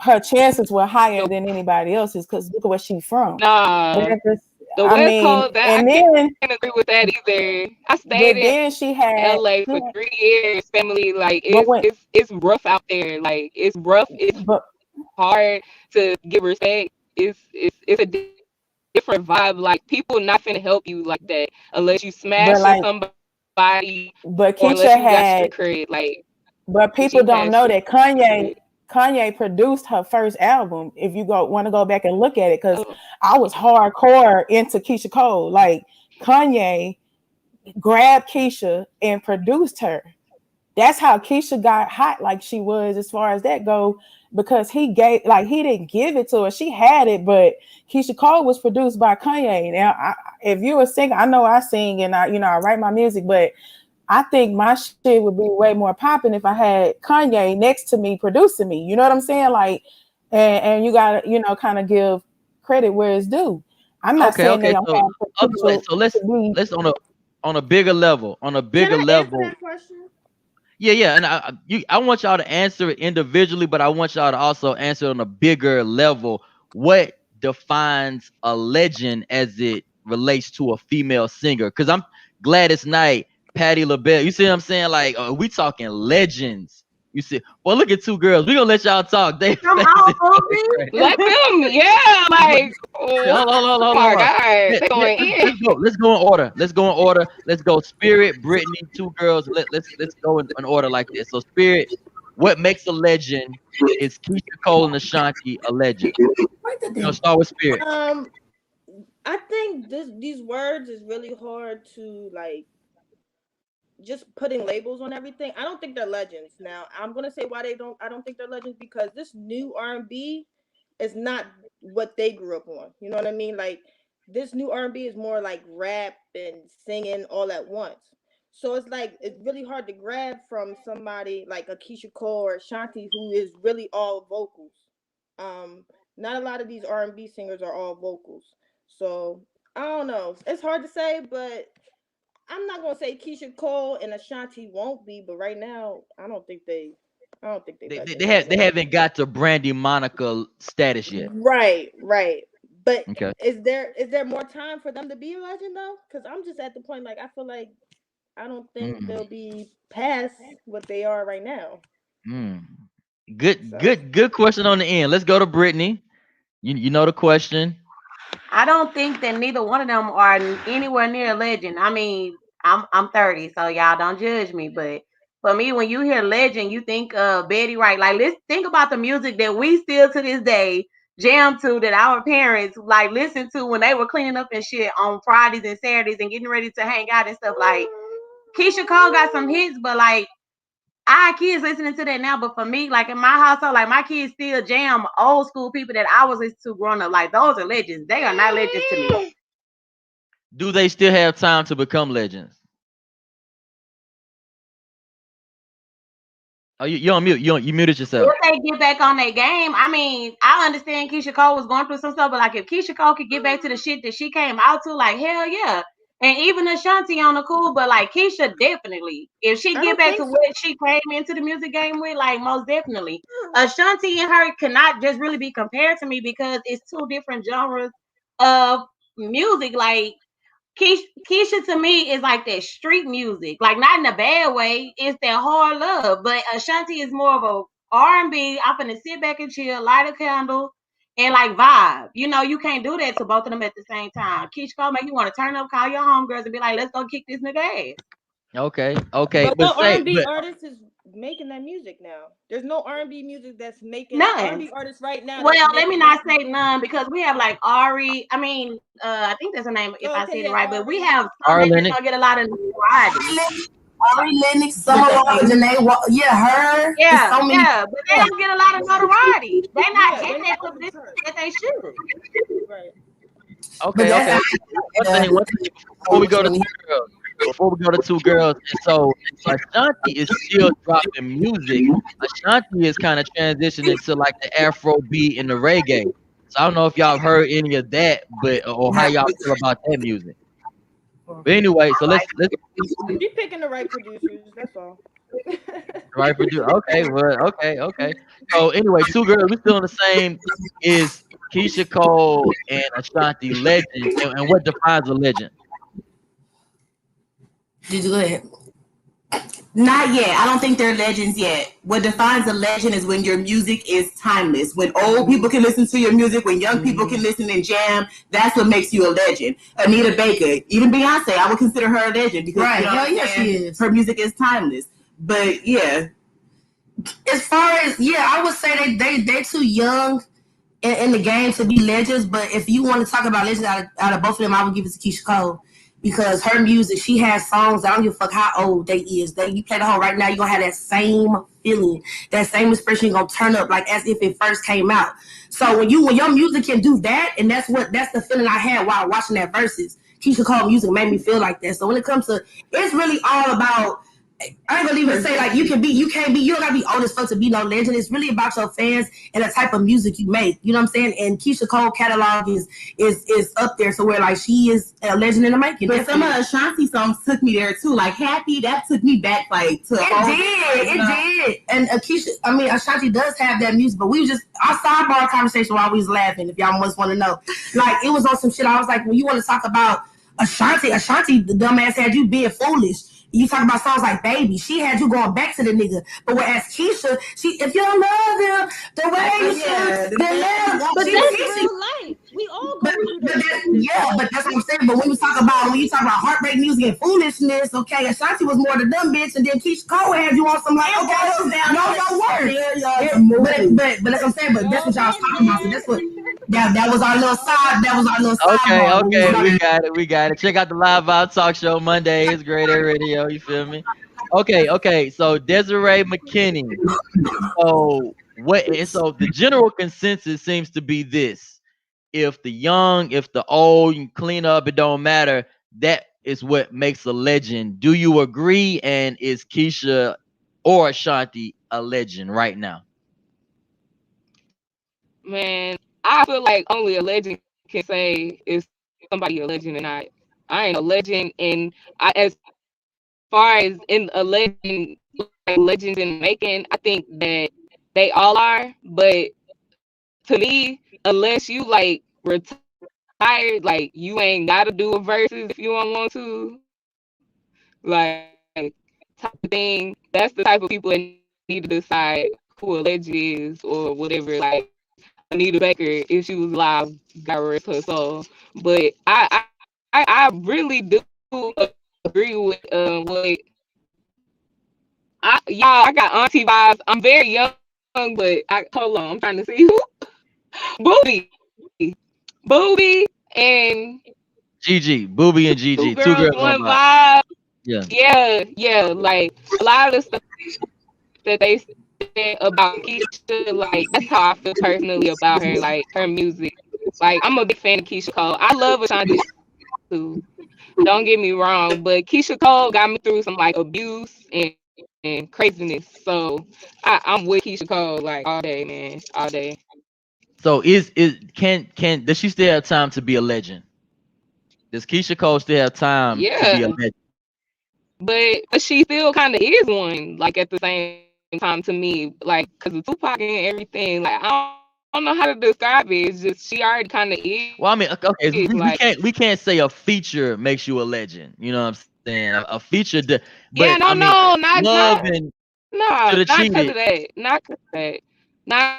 her chances were higher the than anybody else's because look at where she's from. But nah, at this, the I West mean, Coast. That I and can't then agree with that either. I stayed but in then she LA for had 3 years. Family, like but when it's rough out there. Like it's rough. It's but hard to get respect. It's a different vibe. Like people not finna help you like that unless you smashing but like somebody or unless you but got street Keisha cred. had Like but she people had don't street know that cred. Kanye produced her first album. If you go want to go back and look at it, because Oh, I was hardcore into Keisha Cole. Like Kanye grabbed Keisha and produced her. That's how Keisha got hot like she was as far as that go because he didn't give it to her. She had it, but Keisha Cole was produced by Kanye. Now, if you're a singer, I know I sing and I write my music, but I think my shit would be way more popping if I had Kanye next to me producing me. You know what I'm saying? Like, and you gotta kind of give credit where it's due. I'm not Okay, saying they okay. don't So have okay, potential so to be. let's on a bigger level. On a Can bigger I answer level. that question? Yeah, and I want y'all to answer it individually, but I want y'all to also answer it on a bigger level. What defines a legend as it relates to a female singer? Because I'm Gladys Knight, Patti LaBelle. You see what I'm saying? Like, we talking legends. You see? Well, look at two girls. We gonna let y'all talk. They Come faces on, going crazy. let them, yeah. Like, Yeah, oh hold my on. God, they going in. Let's go. Let's go in order. Let's go in order. Let's go. Spirit, Brittany, two girls. Let's go in order like this. So, Spirit, what makes a legend is Keisha Cole and Ashanti a legend. Wait the We're gonna damn. start with Spirit. Um, I think these words is really hard to like just putting labels on everything. I don't think they're legends. Now, I'm gonna say why they don't. I don't think they're legends because this new R&B is not what they grew up on. You know what I mean? Like this new R&B is more like rap and singing all at once. So it's like it's really hard to grab from somebody like a Keisha Cole or Ashanti who is really all vocals. Um, Not a lot of these R&B singers are all vocals. So I don't know. It's hard to say, but I'm not gonna say Keisha Cole and Ashanti won't be, but right now, I don't think they legends They anymore. haven't got to Brandy Monica status yet. Right, right. But Okay. is there more time for them to be a legend though? Because I'm just at the point like I feel like I don't think Mm, they'll be past what they are right now. mm. So Good question on the end. Let's go to Brittany. You know the question. I don't think that neither one of them are anywhere near a legend. I mean, I'm 30, so y'all don't judge me. But for me, when you hear legend, you think of Betty Wright. Like, let's think about the music that we still to this day jam to, that our parents like listen to when they were cleaning up and shit on Fridays and Saturdays and getting ready to hang out and stuff. Like Keisha Cole got some hits, but like our kids listening to that now, but for me, like in my household, like my kids still jam old school people that I was listening to growing up. Like those are legends. They are not legends to me. Do they still have time to become legends? Oh, you on mute. You muted yourself. If they get back on their game, I mean, I understand Keisha Cole was going through some stuff, but like if Keisha Cole could get back to the shit that she came out to, like hell yeah. And even Ashanti on the cool, but like Keisha definitely, if she I get don't back think to so. what she came into the music game with, like most definitely, Ashanti and her cannot just really be compared to me because it's two different genres of music. Like Keisha to me is like that street music, like not in a bad way. It's that hard love, but Ashanti is more of a R&B. I'm gonna sit back and chill, light a candle, and like vibe. You know, you can't do that to both of them at the same time. Keisha Cole make you want to turn up, call your homegirls, and be like, "Let's go kick this nigga ass." Okay. Okay. But But what say R&B but artist is making that music now? There's no R&B music that's making None. R&B artists right now that's Well, let me making not that. say none because we have like Ari. I mean, I think that's her name if I Oh, said okay, it yeah, right. But we Ari. have some R that just Lennox. don't get a lot of notoriety. Ari Lennox, Summer Walker, Janae, yeah, her. It's Yeah, so many. yeah, but they Yeah. don't get a lot of notoriety. They not Yeah, getting they're that not on the publicity chart. that they should. Right. But Okay. that's Okay. One thing before we go to two girls. Before we go to two girls, and so Ashanti is still dropping music. Ashanti is kind of transitioning to like the Afro beat and the reggae. So I don't know if y'all have heard any of that, but or how y'all feel about that music. But anyway, so let's She picking the right producers. That's all. right for do. Okay, well, okay. So anyway, two girls. We still on the same. Is Keisha Cole and Ashanti legends, and what defines a legend? Did you go ahead? Not yet. I don't think they're legends yet. What defines a legend is when your music is timeless. When old people can listen to your music, when young people can listen and jam, that's what makes you a legend. Anita Baker, even Beyonce, I would consider her a legend because Right. Hell yeah, she is. her music is timeless. But yeah, As far as I would say they too young in the game to be legends. But if you want to talk about legends out of both of them, I would give it to Keisha Cole because her music, she has songs. I don't give a fuck how old they is. You play the whole right now, you're gonna have that same feeling, that same expression. You're gonna turn up like as if it first came out. So when your music can do that, and that's the feeling I had while watching that verses. Keisha Cole music made me feel like that. So when it comes to, it's really all about, I ain't gonna even say like you can't be, you don't gotta be old as fuck to be no legend. It's really about your fans and the type of music you make. You know what I'm saying? And Keisha Cole catalog is up there, so where like she is a legend in the making. but some of Ashanti songs took me there too. Like Happy, that took me back like to it did. And Ashanti does have that music, but we was just our sidebar conversation while we was laughing. If y'all must want to know, like it was on some shit. I was like, when you want to talk about Ashanti, the dumbass had you being foolish. You talk about songs like Baby, she had you going back to the nigga. But whereas Keisha, if you don't love him the way you should, then love. But But that's Keisha, real life. We all But, going through but this that, this yeah, but phase. that's what I'm saying. But when you talk about heartbreak music and foolishness, okay, Ashanti was more the dumb bitch, and then Keisha Cole had you on some like, okay, know your worth. But that's what I'm saying. But that's Y'all what y'all was been talking about. So there. that's what that was our little Y'all side. been That was there. our little Okay, sidebar. When we was okay, we like, got it, we got it. Check out the Live Vibe Talk Show Mondays, Great Air Radio. You feel me? Okay, okay. So Desiree McKinney. So what? And so the general consensus seems to be this: if the young, if the old, you can clean up, it don't matter. That is what makes a legend. Do you agree? And is Keisha or Ashanti a legend right now? Man, I feel like only a legend can say is somebody a legend or not. I ain't a legend, and as far as in a legend, like legends in the making, I think that they all are. But to me, unless you like retired, like you ain't gotta do a verses if you don't want to, like type of thing. That's the type of people that need to decide who a legend is or whatever. Like Anita Baker, if she was alive, God rest her soul. But I really do agree with what y'all. I got auntie vibes. I'm very young, but I hold on. I'm trying to see who Booby, Booby, and GG, Booby and Two GG, two Girls girls, one One vibe. Vibe. Yeah. Yeah, yeah. Like a lot of the stuff that they said about Keisha, like that's how I feel personally about her, like her music. Like I'm a big fan of Keisha Cole. I love Ashanti too. Don't get me wrong, but Keisha Cole got me through some like abuse and craziness. So I'm with Keisha Cole like all day, man, all day. So is can does she still have time to be a legend? Does Keisha Cole still have time to be a Yeah, legend? but she still kind of is one. Like at the same time to me, like because of Tupac and everything. Like I don't know how to describe it. It's just she already kind of is. Well, I Like mean, okay, we can't say a feature makes you a legend. You know what I'm saying? A feature, yeah, but I mean, love and should have not because cheated. of that. Not because of that. Not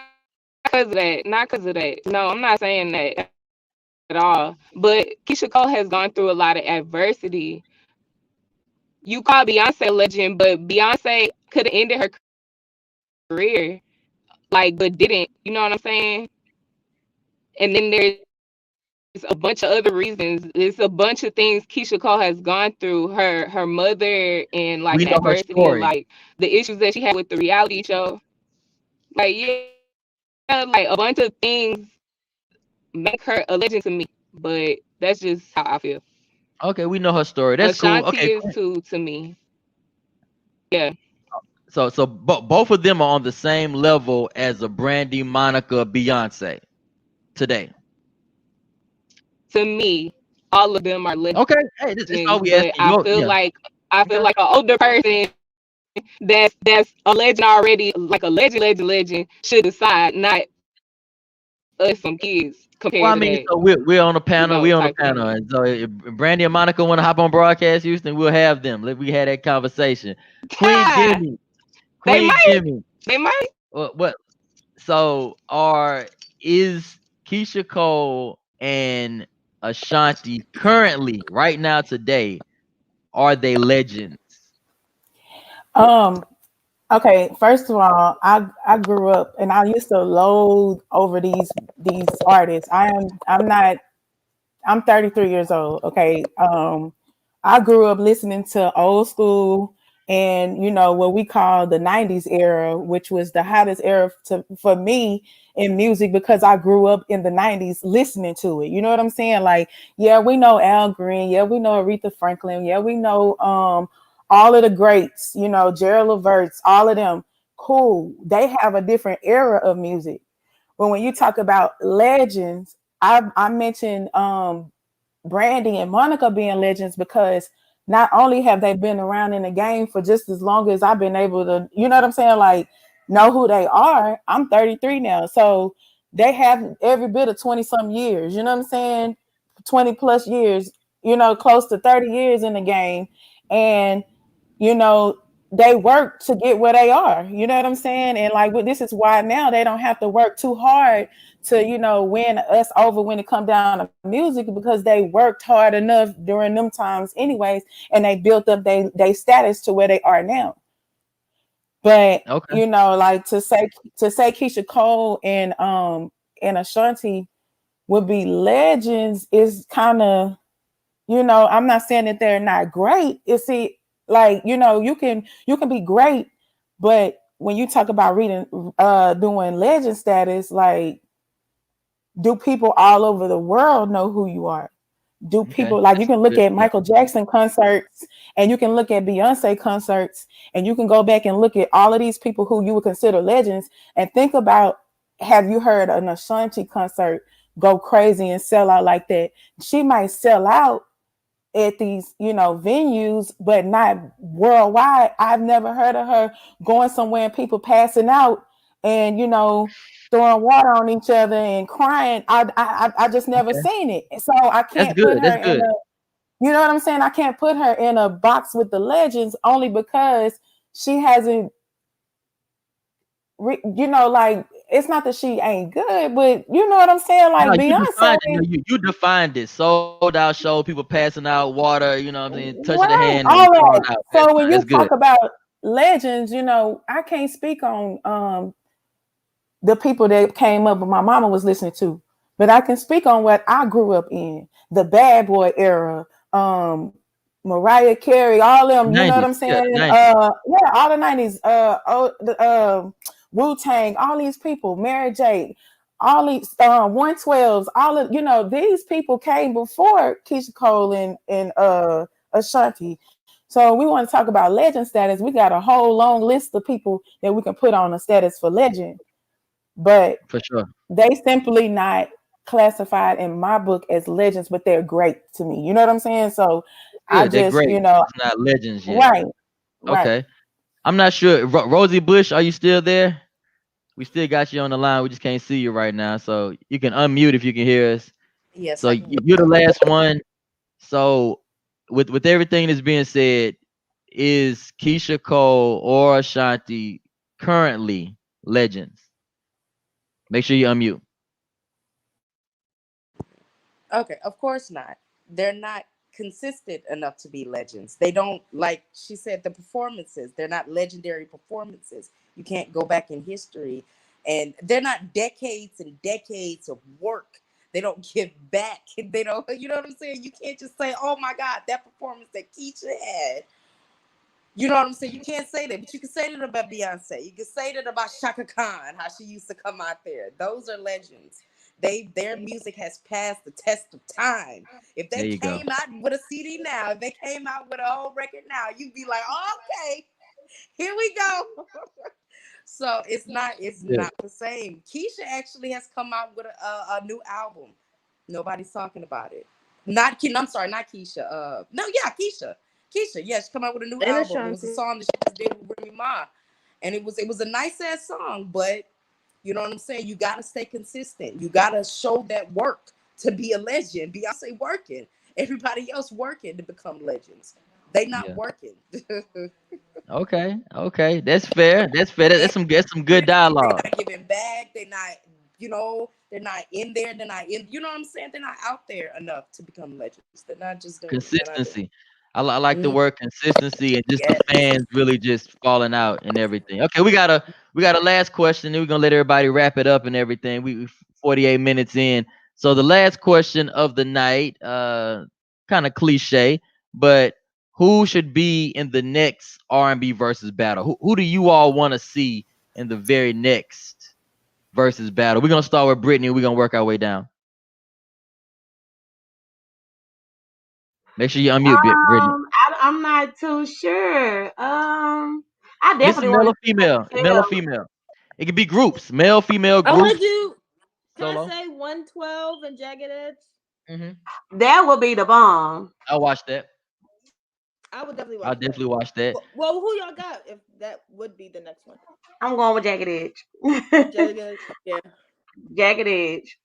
because of that. Not because of that. No, I'm not saying that at all. But Keisha Cole has gone through a lot of adversity. You call Beyonce a legend, but Beyonce could have ended her career, like, but didn't. You know what I'm saying? And then there's a bunch of other reasons. It's a bunch of things Keisha Cole has gone through. Her mother and like adversity and like We the know her issues that she had story. with the reality show. Like, yeah, like a bunch of things make her a legend to me. But that's just how I feel. Okay, we know her story. That's Ashanti cool. is Okay, too to me. Yeah. so both of them are on the same level as a Brandy, Monica, Beyonce today. To me, all of them are Okay, legends, hey, this but all we asking. I Yeah. feel like Okay. an older person that's a legend already, like a legend, should decide, not us some kids compared to that, Well, I mean, so we're on the panel. We're type on of the thing. panel, and so if Brandy and Monica want to hop on broadcast Houston, we'll have them. Let we had that conversation. Queen Yeah, Jimmy, they Queen might. Jimmy. They might. What? So is Keisha Cole and Ashanti currently, right now, today, are they legends? Um, okay, first of all, I grew up and I used to loathe over these artists. I'm 33 years old. Okay. I grew up listening to old school and, what we call the 90s era, which was the hottest era for me in music because I grew up in the 90s listening to it. You know what I'm saying? Like, yeah, we know Al Green. Yeah, we know Aretha Franklin. Yeah, we know all of the greats, Gerald Leverts, all of them. Cool. They have a different era of music. But when you talk about legends, I mentioned Brandy and Monica being legends because not only have they been around in the game for just as long as I've been able to, you know what I'm saying, like know who they are. I'm 33 now, so they have every bit of 20 some years. You know what I'm saying? 20 plus years. Close to 30 years in the game, and you know they work to get where they are. You know what I'm saying? And like this is why now they don't have to work too hard to, win us over when it come down to music, because they worked hard enough during them times anyways, and they built up they status to where they are now. But Okay. like to say Keisha Cole and Ashanti would be legends is kind of, I'm not saying that they're not great. You see, like, you can be great, but when you talk about doing legend status, like, do people all over the world know who you are? Do Okay. people, like, you That's can look good. at Yeah. Michael Jackson concerts, and you can look at Beyonce concerts, and you can go back and look at all of these people who you would consider legends, and think about, have you heard an Ashanti concert go crazy and sell out like that? She might sell out at these, venues, but not worldwide. I've never heard of her going somewhere and people passing out and, throwing water on each other and crying. I just never Okay. seen it. So I That's can't put good. her That's in good. a, you know what I'm saying? I can't put her in a box with the legends only because she hasn't, like, it's not that she ain't good, but you know what I'm saying? No, Like you Beyonce, defined it. No, you defined it. Sold out show, people passing out water. You know what I'm saying? Touching the right, hand and all throwing that. out. So when That's you good. talk about legends, I can't speak on the people that came up, but my mama was listening to. But I can speak on what I grew up in, the bad boy era, Mariah Carey, all them, you know what 90s. I'm Yeah, saying? the 90s. Yeah, all the 90s, Wu Tang, all these people, Mary J, all these 112s, all of, these people came before Keisha Cole and Ashanti. So we want to talk about legend status. We got a whole long list of people that we can put on a status for legend, but For sure. they simply not classified in my book as legends, but they're great to me. You know what I'm saying? So I Good. They're just, great. It's not legends yet. right, right. Okay. I'm not sure. Rosie Bush, are you still there? We still got you on the line. We just can't see you right now. So you can unmute if you can hear us. Yes, So I can. you're the last one. So with everything that's being said, is Keisha Cole or Ashanti currently legends? Make sure you unmute. Okay, of course not. They're not consistent enough to be legends. They don't, like she said, the performances. They're not legendary performances. You can't go back in history, and they're not decades and decades of work. They don't give back. They don't. You know what I'm saying? You can't just say, "Oh my God, that performance that Keisha had." You know what I'm saying? You can't say that, but you can say that about Beyonce. You can say that about Shaka Khan, how she used to come out there. Those are legends. Their music has passed the test of time. If There they you go. came out with a CD now, if they came out with a whole record now, you'd be like, oh, okay, here we go. So it's Good. not the same. Keisha actually has come out with a new album. Nobody's talking about it. Not I'm sorry, not Keisha. No, yeah, Keisha. Keisha, yeah, she come out with a new And album. It was a Ashanti. song that she just did with Remy Ma, and it was a nice ass song. But you know what I'm saying? You gotta stay consistent. You gotta show that work to be a legend. Beyonce working, everybody else working to become legends. They not Yeah. working. Okay. Okay. That's fair. That's fair. That's some good They're dialogue. not giving back. They're not, they're not in there. They're not in. You know what I'm saying? They're not out there enough to become legends. They're not just doing it. They're not doing Consistency. I like the it. word consistency and just the Yes. fans really just falling out and everything. Okay, we got a last question. Then we're gonna let everybody wrap it up and everything. We 48 minutes in. So the last question of the night, kind of cliche, but who should be in the next R&B versus battle? Who do you all want to see in the very next versus battle? We're gonna start with Brittany. We're gonna work our way down. Make sure you unmute, Brittany. I'm not too sure. I This is definitely male want or female. to Male or tell. female. It could be groups. Male, female, I want to groups, do. Can I solo. say 112 and Jagged Edge? Hmm. That would be the bomb. I'll watch that. I would definitely I'll watch that. definitely watch that. Well, who y'all got if that would be the next one? I'm going with Jagged Edge. Jagged Edge. Yeah. Jagged Edge.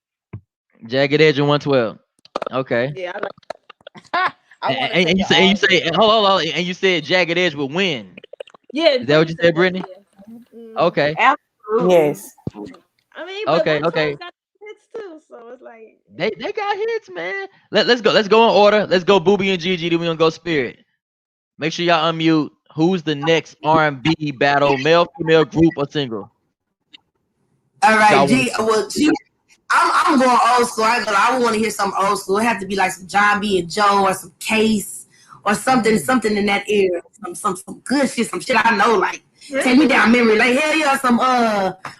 Jagged Edge and 112. Okay. Yeah. I like. I And, want to and, say and you the say and you R&B say and hold on, and you said Jagged Edge would win. Yeah, Is that what Brittany you said said, that. Brittany? Yeah. Okay, Absolutely. Yes. I mean, but okay, One okay. Twelve got hits too, so it's like They got hits, man. Let's go in order. Let's go Booby and Gigi. Then we gonna go Spirit. Make sure y'all unmute. Who's the next R&B battle? Male, female, group, or single? All right, Y'all want G. to see? Well, G. I'm going old school. I would want to hear some old school. It have to be like some John B and Joe or some Case or something in that era. Some good shit. Some shit I know. Like take me down memory. Like hell yeah,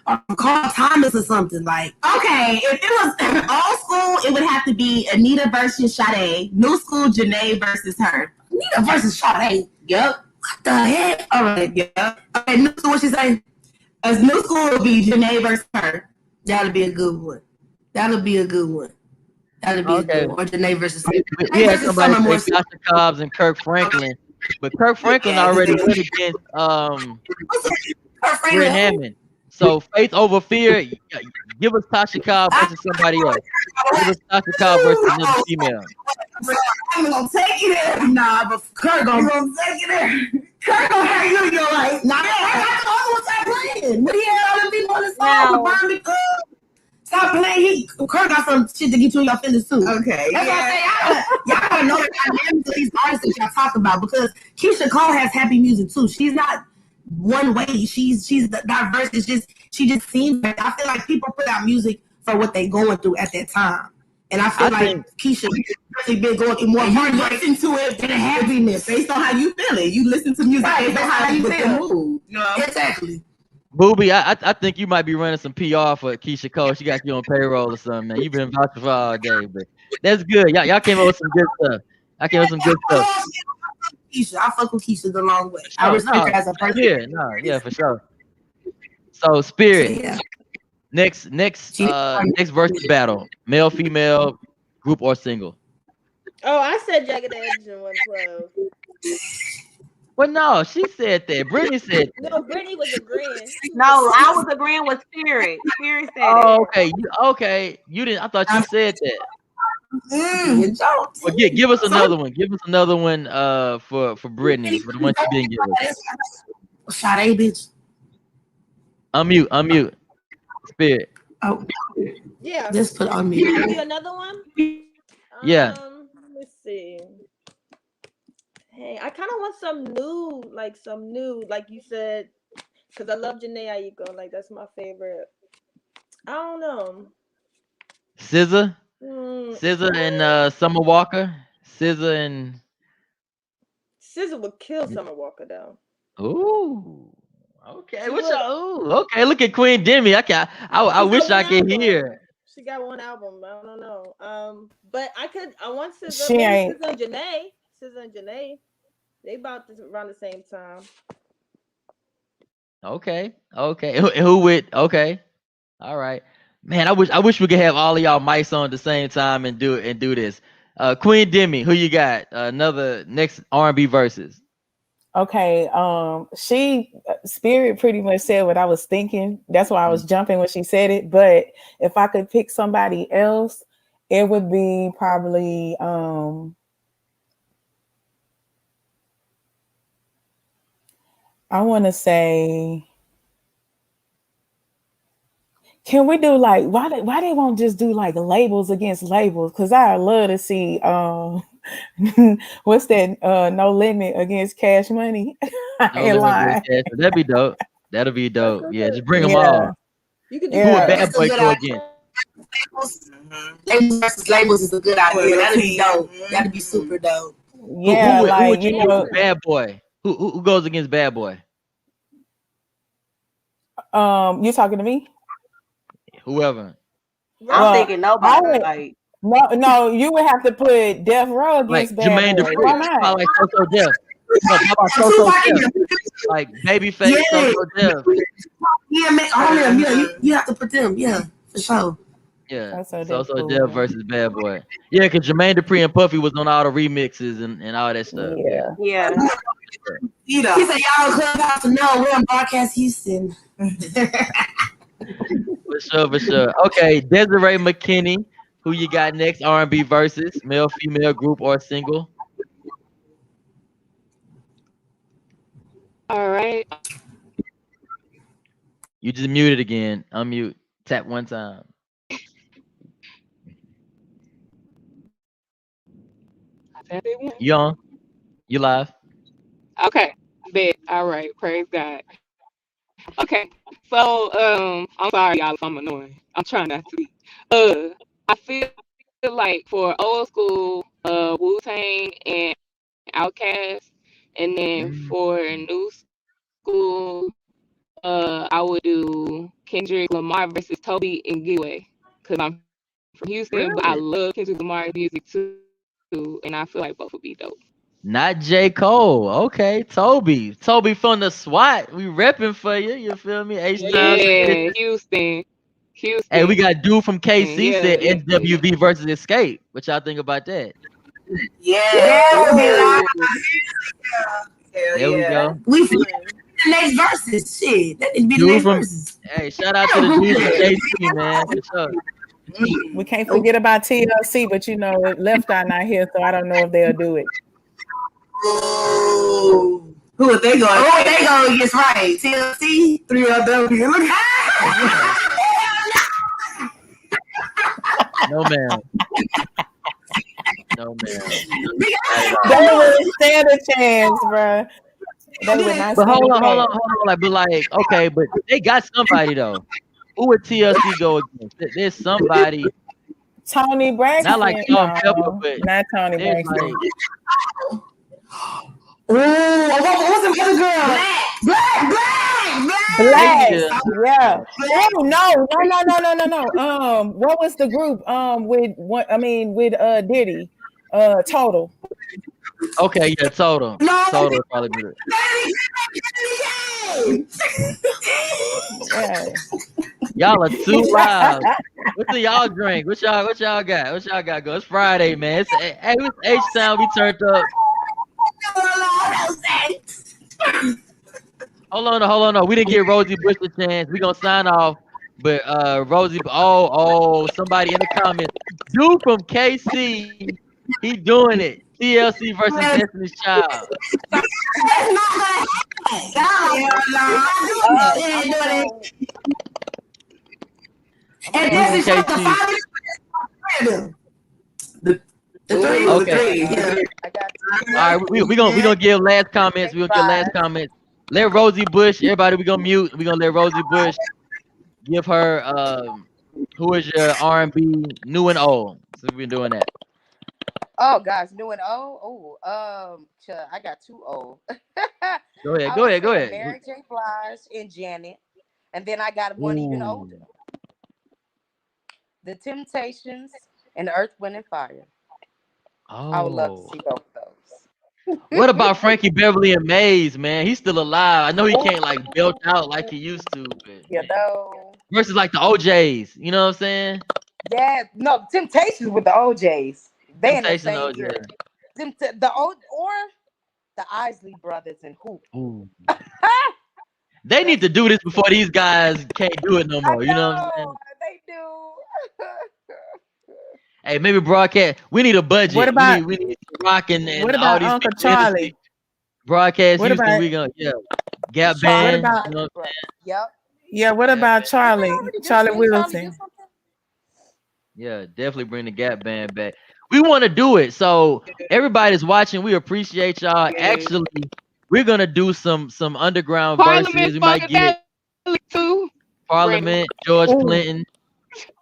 or Carl Thomas or something. Like Okay, if it was old school, it would have to be Anita versus Sade. New school, Janae versus her. Nina versus Sade. Yep. What the heck? All right, Yep. okay. New school. What she say? As new school would be Janae versus her. That'll be a good one. That'll be a good one. That'll be a Okay. good one. Or Janae versus We Janae had versus somebody Summer say more. Tasha Cobbs and Kirk Franklin, but Kirk Franklin Yeah, already went against her friend. Fred Hammond. So faith over fear. Give us Tasha Cobb versus somebody else. Give us Tasha Cobb versus another female. I'm gonna take you there. Nah, but Kurt gonna take you there. Kurt gonna have you in your life. Nah, I don't want to stop playing. When he had all the people on the song, Now, burn me good. Stop playing. Kurt got some shit to get you in your feelings too. Okay. That's what I say. Y'all gotta know the dynamics of these artists that y'all talk about because Keisha Cole has happy music too. She's not one way. She's diverse. It's just she just seems like I feel like people put out music for what they going through at that time. And I feel I like think Keisha really been going through more heartbreak into it than happiness based on how you feel it. You listen to music based on how you feel. You know? Exactly. Booby, I think you might be running some PR for Keisha Cole. She got you on payroll or something, man. You've been vouching for all day, but that's good. Y'all came up with some good stuff. I came up with some good stuff. Keisha, I fuck with Keisha the long way. I No, respect no, her as a person. yeah, no, yeah, for sure. So So Spirit, yeah, next versus battle, male, female, group or single. oh, I said Jagged Edge and 112. Well, no, she said that. Brittany said that. No, Brittany was agreeing. no, I was agreeing with Spirit. Spirit said it. Oh, okay. You didn't. I thought you said that. Well, give us another one. Give us another one. For Brittany, for the one she didn't give us. Sade, bitch. Unmute. Spirit. Oh, Yeah. just put on Give me. you another one? Yeah. Let me see. Hey, I kind of want some new, like you said, because I love Janae Aiko. Like that's my favorite. I don't know. SZA. Mm, SZA and Summer Walker. SZA and SZA would kill Summer Walker though. ooh. Okay, She what's would. your ooh? Okay, look at Queen Demi. I She got wish one I could album. hear. She got one album. I don't know. But I want SZA. She Maybe ain't. SZA and Janae. SZA and Janae. They about to around the same time. Okay. Who with okay. All right. Man, I wish we could have all of y'all mics on at the same time and do this. Queen Demi, who you got? Another next R&B verses. Okay. She Spirit pretty much said what I was thinking. That's why I was jumping when she said it. But if I could pick somebody else, it would be probably I want to say, can we do like why they won't just do like labels against labels? Because I love to see what's that No Limit against Cash Money. I No ain't limit lying. against cash. That'd be dope. That'll be That's dope. a Yeah, just good. bring them Yeah, all. You could do Who would yeah, Bad That's a Boy good go idea. against? Labels versus labels is a good idea. That'd be dope. That'd be super dope. Who who yeah. would who Like would you put with Andrew. Bad Boy? Who goes against Bad Boy? you talking to me? Whoever. I'm Right. Well, thinking I nobody. would Like, no. You would have to put Death Row Like against Bad Jermaine Boy. Why Dupri. not? Probably like So Def. No, how about So Tupac Def? and Like Babyface, So yeah, Def. yeah, man. All of them. Yeah, you have to put them. Yeah, for sure. Yeah. That's so So that's Def cool. versus Bad Boy. Yeah, because Jermaine Dupri and Puffy was on all the remixes and all that stuff. Yeah. Yeah. yeah. He said, "Y'all on Clubhouse? No, we're on Broadcast Houston." For sure. Okay, Desiree McKinney. Who you got next? R&B versus male, female, group or single? All right. You just muted again. Unmute. Tap one time. I tapped it once. You on? You live? Okay. Bet. All right. Praise God. Okay. So I'm sorry, y'all, if I'm annoying. I'm trying not to be. I feel like for old school, Wu-Tang and Outkast, and then Mm. for new school, I would do Kendrick Lamar versus Toby and Giveaway. Cause I'm from Houston, but I love Really? Kendrick Lamar's music too, and I feel like both would be dope. Not J. Cole. Okay, Toby. Toby from the SWAT. We repping for you. You feel me? H Town Yeah, tradition. Hey, we Houston. got dude from Yeah, KC said definitely. SWV versus Escape. What y'all think about that? Yeah, that would be Ooh, live. Hell There we yeah. go. We the next verses. Shit, that need to be the Dude next from verses. Hey, shout out to the dude from KC, man. For sure. We can't forget about TLC, but you know, Left Eye not here, so I don't know if they'll do it. Oh, Who are they going? oh, they go against right. TLC, 3LW. Look, No ma'am. No ma'am. Not at They all. wouldn't stand a chance, bro. They would not But stand a chance. hold on. Like, okay, but they got somebody though. Who would TLC go against? There's somebody, Tony not like Braxton, Salt and Pepper, no, but not Tony there's Braxton. like, oh, what's the other girl? Black. Black, yeah. yeah. Oh no. What was the group? With what? I mean, with Diddy, Total. Okay, yeah, Total. No, Total would probably be Yeah. Y'all are too loud. What's in y'all drink? What y'all got? What y'all got going? It's Friday, man. It's H Town. We turned up. Hold on. No. We didn't get Rosie Bush a chance. We gonna sign off. But Rosie, somebody in the comments. Dude from KC, he doing it. TLC versus Destiny's Child. that's not gonna happen. I'm gonna go. I'm gonna And go Dude this from is just with. the KC. five. The three. ooh, Okay. Yeah. I got All right. We gonna give last comments. We gonna give last 5. comments. Let Rosie Bush. Everybody, we gonna mute. We gonna let Rosie Bush give her who is your R&B new and old. So we've been doing that. Oh gosh, new and old. I got two old. Go ahead. I Go would ahead. Go say ahead. Mary J. Blige and Janet, and then I got one even older, Ooh. The Temptations and Earth, Wind and Fire. I would love to Oh. see both of those. What about Frankie Beverly and Mays, man? He's still alive. I know he can't like belch out like he used to, but You know, versus like the OJs. You know what I'm saying? yeah, no, Temptations with the OJs. They in the Temptation same OJ. era. The old or the Isley brothers and Hoop. Ooh. They need That's to do this before these guys can't do it no I more. You know what I'm know saying? they do. Hey, maybe broadcast. We need a What budget. about We need Rock and what all about these Uncle people in the industry. Charlie? Broadcast What Houston. about We gonna Gap what Charlie Band. about You know, Isley brothers. Yep. yeah? What Gap about Band. Didn't they Charlie? already do? Charlie Didn't Charlie do Wilson. something? Yeah, definitely bring the Gap Band back. We want to do it. So everybody's watching. We appreciate y'all. Actually, we're gonna do some underground verses. Parliament We might get Funkadelic too. Brandy. Parliament, George Ooh, Clinton.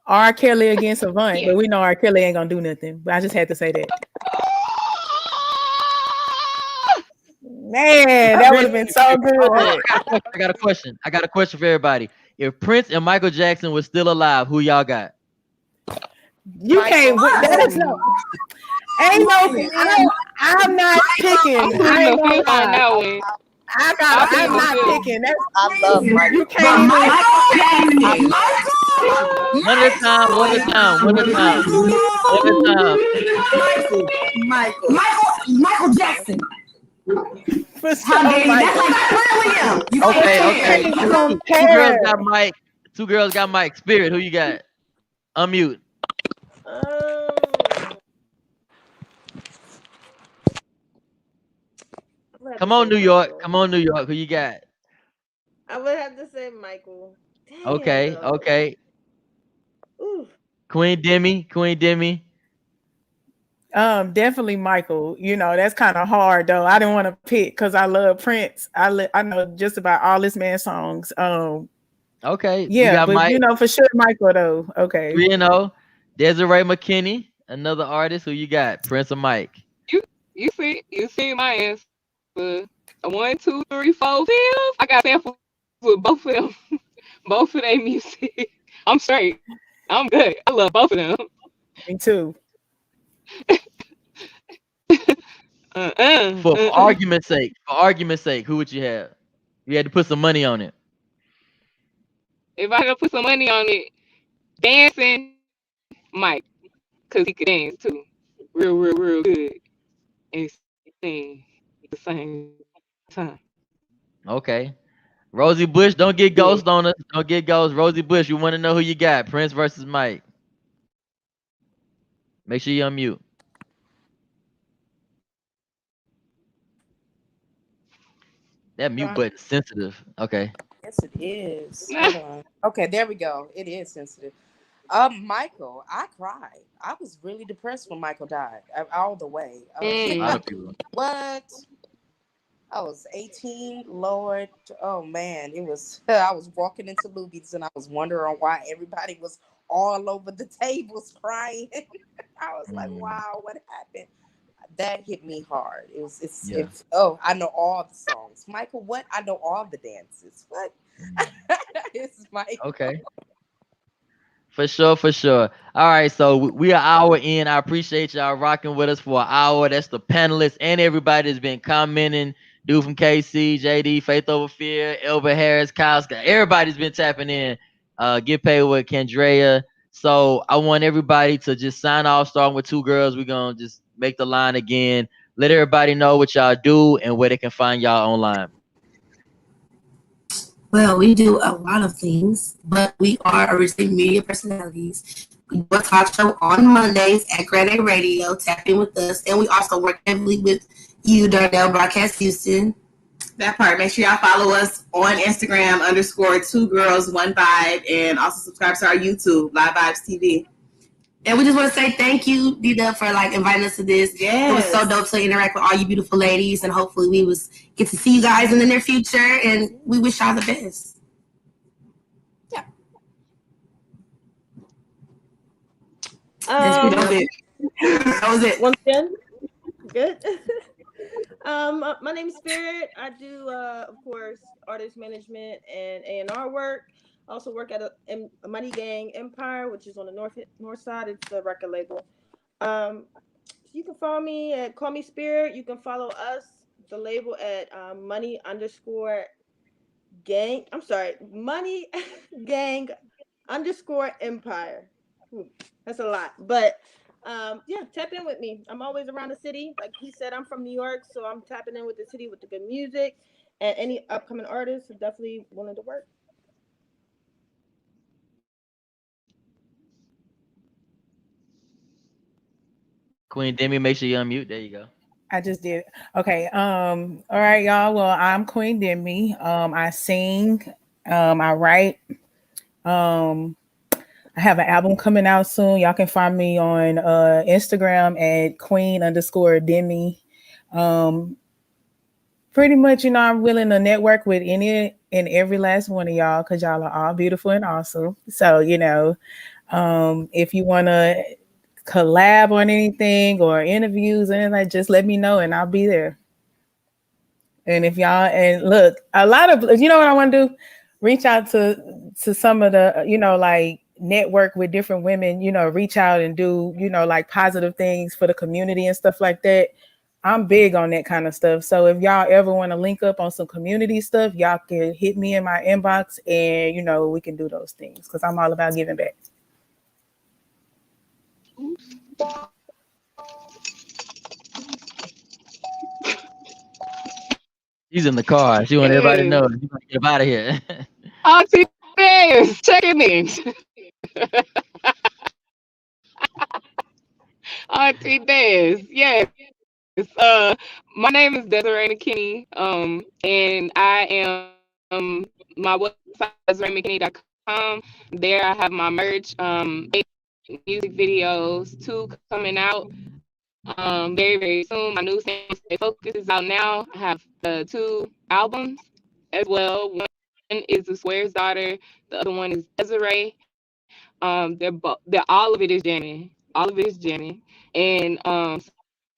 R. Kelly against Avant, Yeah. but we know R. Kelly ain't gonna do nothing. But I just had to say that. Man, that would have been so Hold on, good. I got a question. I got a question for everybody. If Prince and Michael Jackson was still alive, who y'all got? You can't. Michael. That is no. Ain't no. I'm not I'm picking. I pleading ain't the gonna fifth on lie. that one. I I got. plead I'm the not fifth. picking. That's I love you Michael. can't even. I love One at a time. One at a time. One at a time. One at a time. Michael Jackson. For How sure, dare you? That's Michael. like I with him. You But Okay, you okay. can't Two girls compare. got Mike. Two girls got Mike. Spirit, who you got? Unmute. I would have to Come on, say New York. Michael. Come on, New York. Who you got? I would have to say Michael. Damn Okay, though. okay. Ooh. Queen Demi. Queen Demi. Definitely Michael. You know, that's kind of hard though. I didn't want to pick because I love Prince. I know just about all this man's songs. Okay, we Yeah, got but you Mike know for sure Michael though. Okay. 3-0. Desiree McKinney, another artist. Who you got? Prince or Mike? You see my answer. One, two, three, four, fifth. I got samples with both of them, both of their music. I'm straight. I'm good. I love both of them. Me too. For Uh. argument's sake, who would you have? You had to put some money on it. If I could put some money on it, dancing, Mike, cause he could dance too, real good, and sing at the same time. Okay. Rosie Bush, don't get Yeah. ghost on us. Don't get ghost. Rosie Bush, you want to know who you got? Prince versus Mike. Make sure you unmute. That mute Uh, button is sensitive. Okay. yes, it is. Hold on. Okay, there we go. It is sensitive. Michael, I cried. I was really depressed when Michael died, all the way. A lot Mm. of people. What? I was 18, Lord. Oh man, it was. I was walking into Luby's and I was wondering why everybody was all over the tables crying. I was like, Mm, wow, what happened? That hit me hard. yeah. Oh, I know all the songs. Michael, what? I know all the dances. What? Mm, It's Michael. okay. For sure, for sure. All right, so we are hour in. I appreciate y'all rocking with us for an hour. That's the panelists and everybody that's been commenting. Dude from KC, JD, Faith Over Fear, Elba Harris, Kyle Scott. Everybody's been tapping in. Get paid with Kendrea. So I want everybody to just sign off, starting with two girls. We're gonna just make the line again. Let everybody know what y'all do and where they can find y'all online. Well, we do a lot of things, but we are originally media personalities. We do a talk show on Mondays at Grade A Radio. Tap in with us. And we also work heavily with you, Darnell Broadcast Houston. That part. Make sure y'all follow us on Instagram _2girls1vibe and also subscribe to our YouTube, Live Vibes TV. And we just want to say thank you, Dita, for like inviting us to this. It was so dope to interact with all you beautiful ladies, and hopefully we get to see you guys in the near future. And we wish y'all the best. Yeah, that's pretty much Um, it. That was it. once again, good. My name's Spirit. I do, of course, artist management and A&R work. I also work at a Money Gang Empire, which is on the north side. It's the record label. Um, you can follow me at Call Me Spirit. You can follow us, the label, at Money underscore Gang. I'm sorry, Money Gang underscore Empire. That's a lot, but yeah, tap in with me. I'm always around the city. Like he said, I'm from New York, so I'm tapping in with the city with the good music, and any upcoming artists are definitely willing to work. Queen Demi, make sure you unmute. There you go. I just did. Okay. All right, y'all. Well, I'm Queen Demi. I sing, I write. Um, I have an album coming out soon. Y'all can find me on Instagram at Queen underscore Demi. Um, Pretty much, you know, I'm willing to network with any and every last one of y'all because y'all are all beautiful and awesome. So, you know, if you want to collab on anything or interviews or anything, just let me know and I'll be there. And if y'all and look, a lot of you know what I want to do, reach out to some of the you know like network with different women. You know, reach out and do you know like positive things for the community and stuff like that. I'm big on that kind of stuff. So if y'all ever want to link up on some community stuff, y'all can hit me in my inbox and you know we can do those things because I'm all about giving back. She's in the car. She want everybody to Yes. know. You gonna get up out of here. Auntie Dez, checking in. Auntie Dez, yes. My name is Desiree McKinney, and I am my website is DesireeMcKinney.com. There I have my merch, 8 music videos, 2 coming out very, very soon. My new single Stay Focused is out now. I have 2 albums as well. One is The Swear's Daughter, the other one is Desiree. They're all of it is jamming. All of it is jamming. And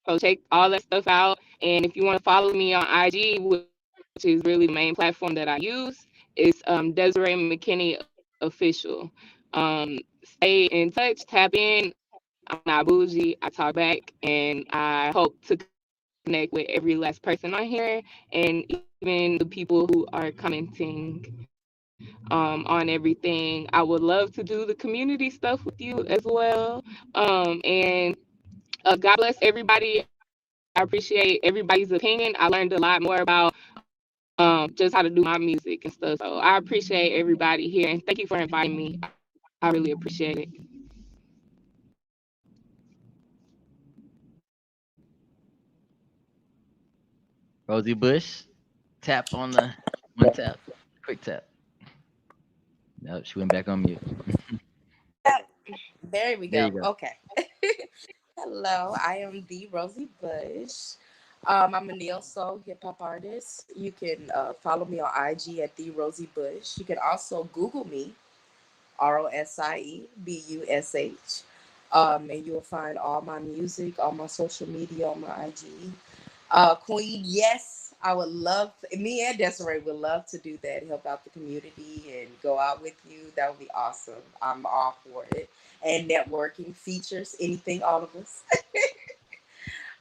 so check all that stuff out. And if you want to follow me on IG, which is really the main platform that I use, it's Desiree McKinney Official. Stay in touch, tap in. I'm not bougie. I talk back, and I hope to connect with every last person on here, and even the people who are commenting on everything. I would love to do the community stuff with you as well. And God bless everybody. I appreciate everybody's opinion. I learned a lot more about just how to do my music and stuff. So I appreciate everybody here, and thank you for inviting me. I really appreciate it. Rosie Bush, tap on the one tap, quick tap. Nope, she went back on mute. There we There go. you go. Okay. Hello, I am the Rosie Bush. I'm a neo soul hip hop artist. You can follow me on IG at the Rosie Bush. You can also Google me, ROSIEBUSH. And you'll find all my music, all my social media on my IG. Queen, yes, I would love me and Desiree would love to do that, help out the community and go out with you. That would be awesome. I'm all for it. And networking features, anything, all of us.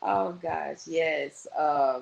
Oh gosh, yes,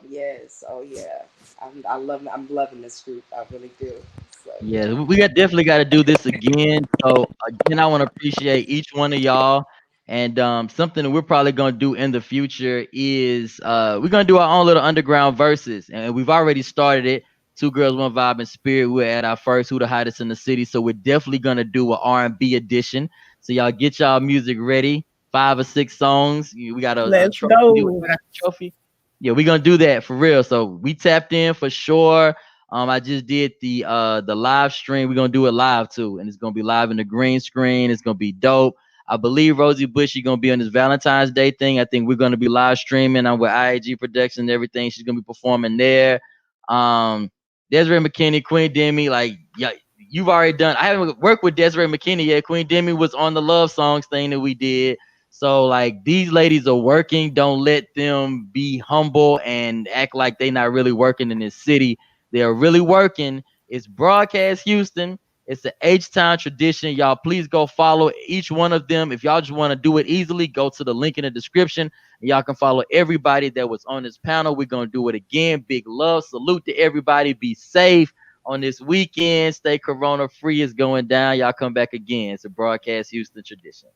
yes, oh yeah. I'm loving this group. I really do. So Yeah, we got definitely got to do this again. So again, I want to appreciate each one of y'all. And something that we're probably gonna do in the future is we're gonna do our own little underground verses, and we've already started it. Two girls, one vibe, and spirit. We're at our first Who the Hottest in the City, so we're definitely gonna do an R&B edition. So y'all get y'all music ready. 5 or 6 songs. We got a Let's trophy. We go. got a trophy. Yeah, we're gonna do that for real. So we tapped in for sure. I just did the live stream. We're gonna do it live too, and it's gonna be live in the green screen. It's gonna be dope. I believe Rosie Bush is gonna be on this Valentine's Day thing. I think we're gonna be live streaming. I'm with IAG Production and everything. She's gonna be performing there. Um, Desiree McKinney, Queen Demi, like yeah, you've already done. I haven't worked with Desiree McKinney yet. Queen Demi was on the love songs thing that we did. So like these ladies are working. Don't let them be humble and act like they not really working in this city. They are really working. It's Broadcast Houston. It's the H-Town tradition. Y'all, please go follow each one of them. If y'all just want to do it easily, go to the link in the description. Y'all can follow everybody that was on this panel. We're going to do it again. Big love. Salute to everybody. Be safe on this weekend. Stay corona free. Is going down. Y'all come back again. It's a Broadcast Houston tradition.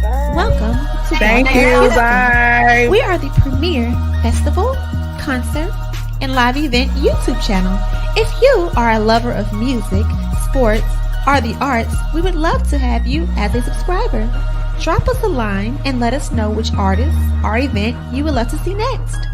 Welcome to Thank Broadcast you. Houston. Bye. We are the premier festival, concert, and live event YouTube channel. If you are a lover of music, sports, or the arts, we would love to have you as a subscriber. Drop us a line and let us know which artist or event you would love to see next.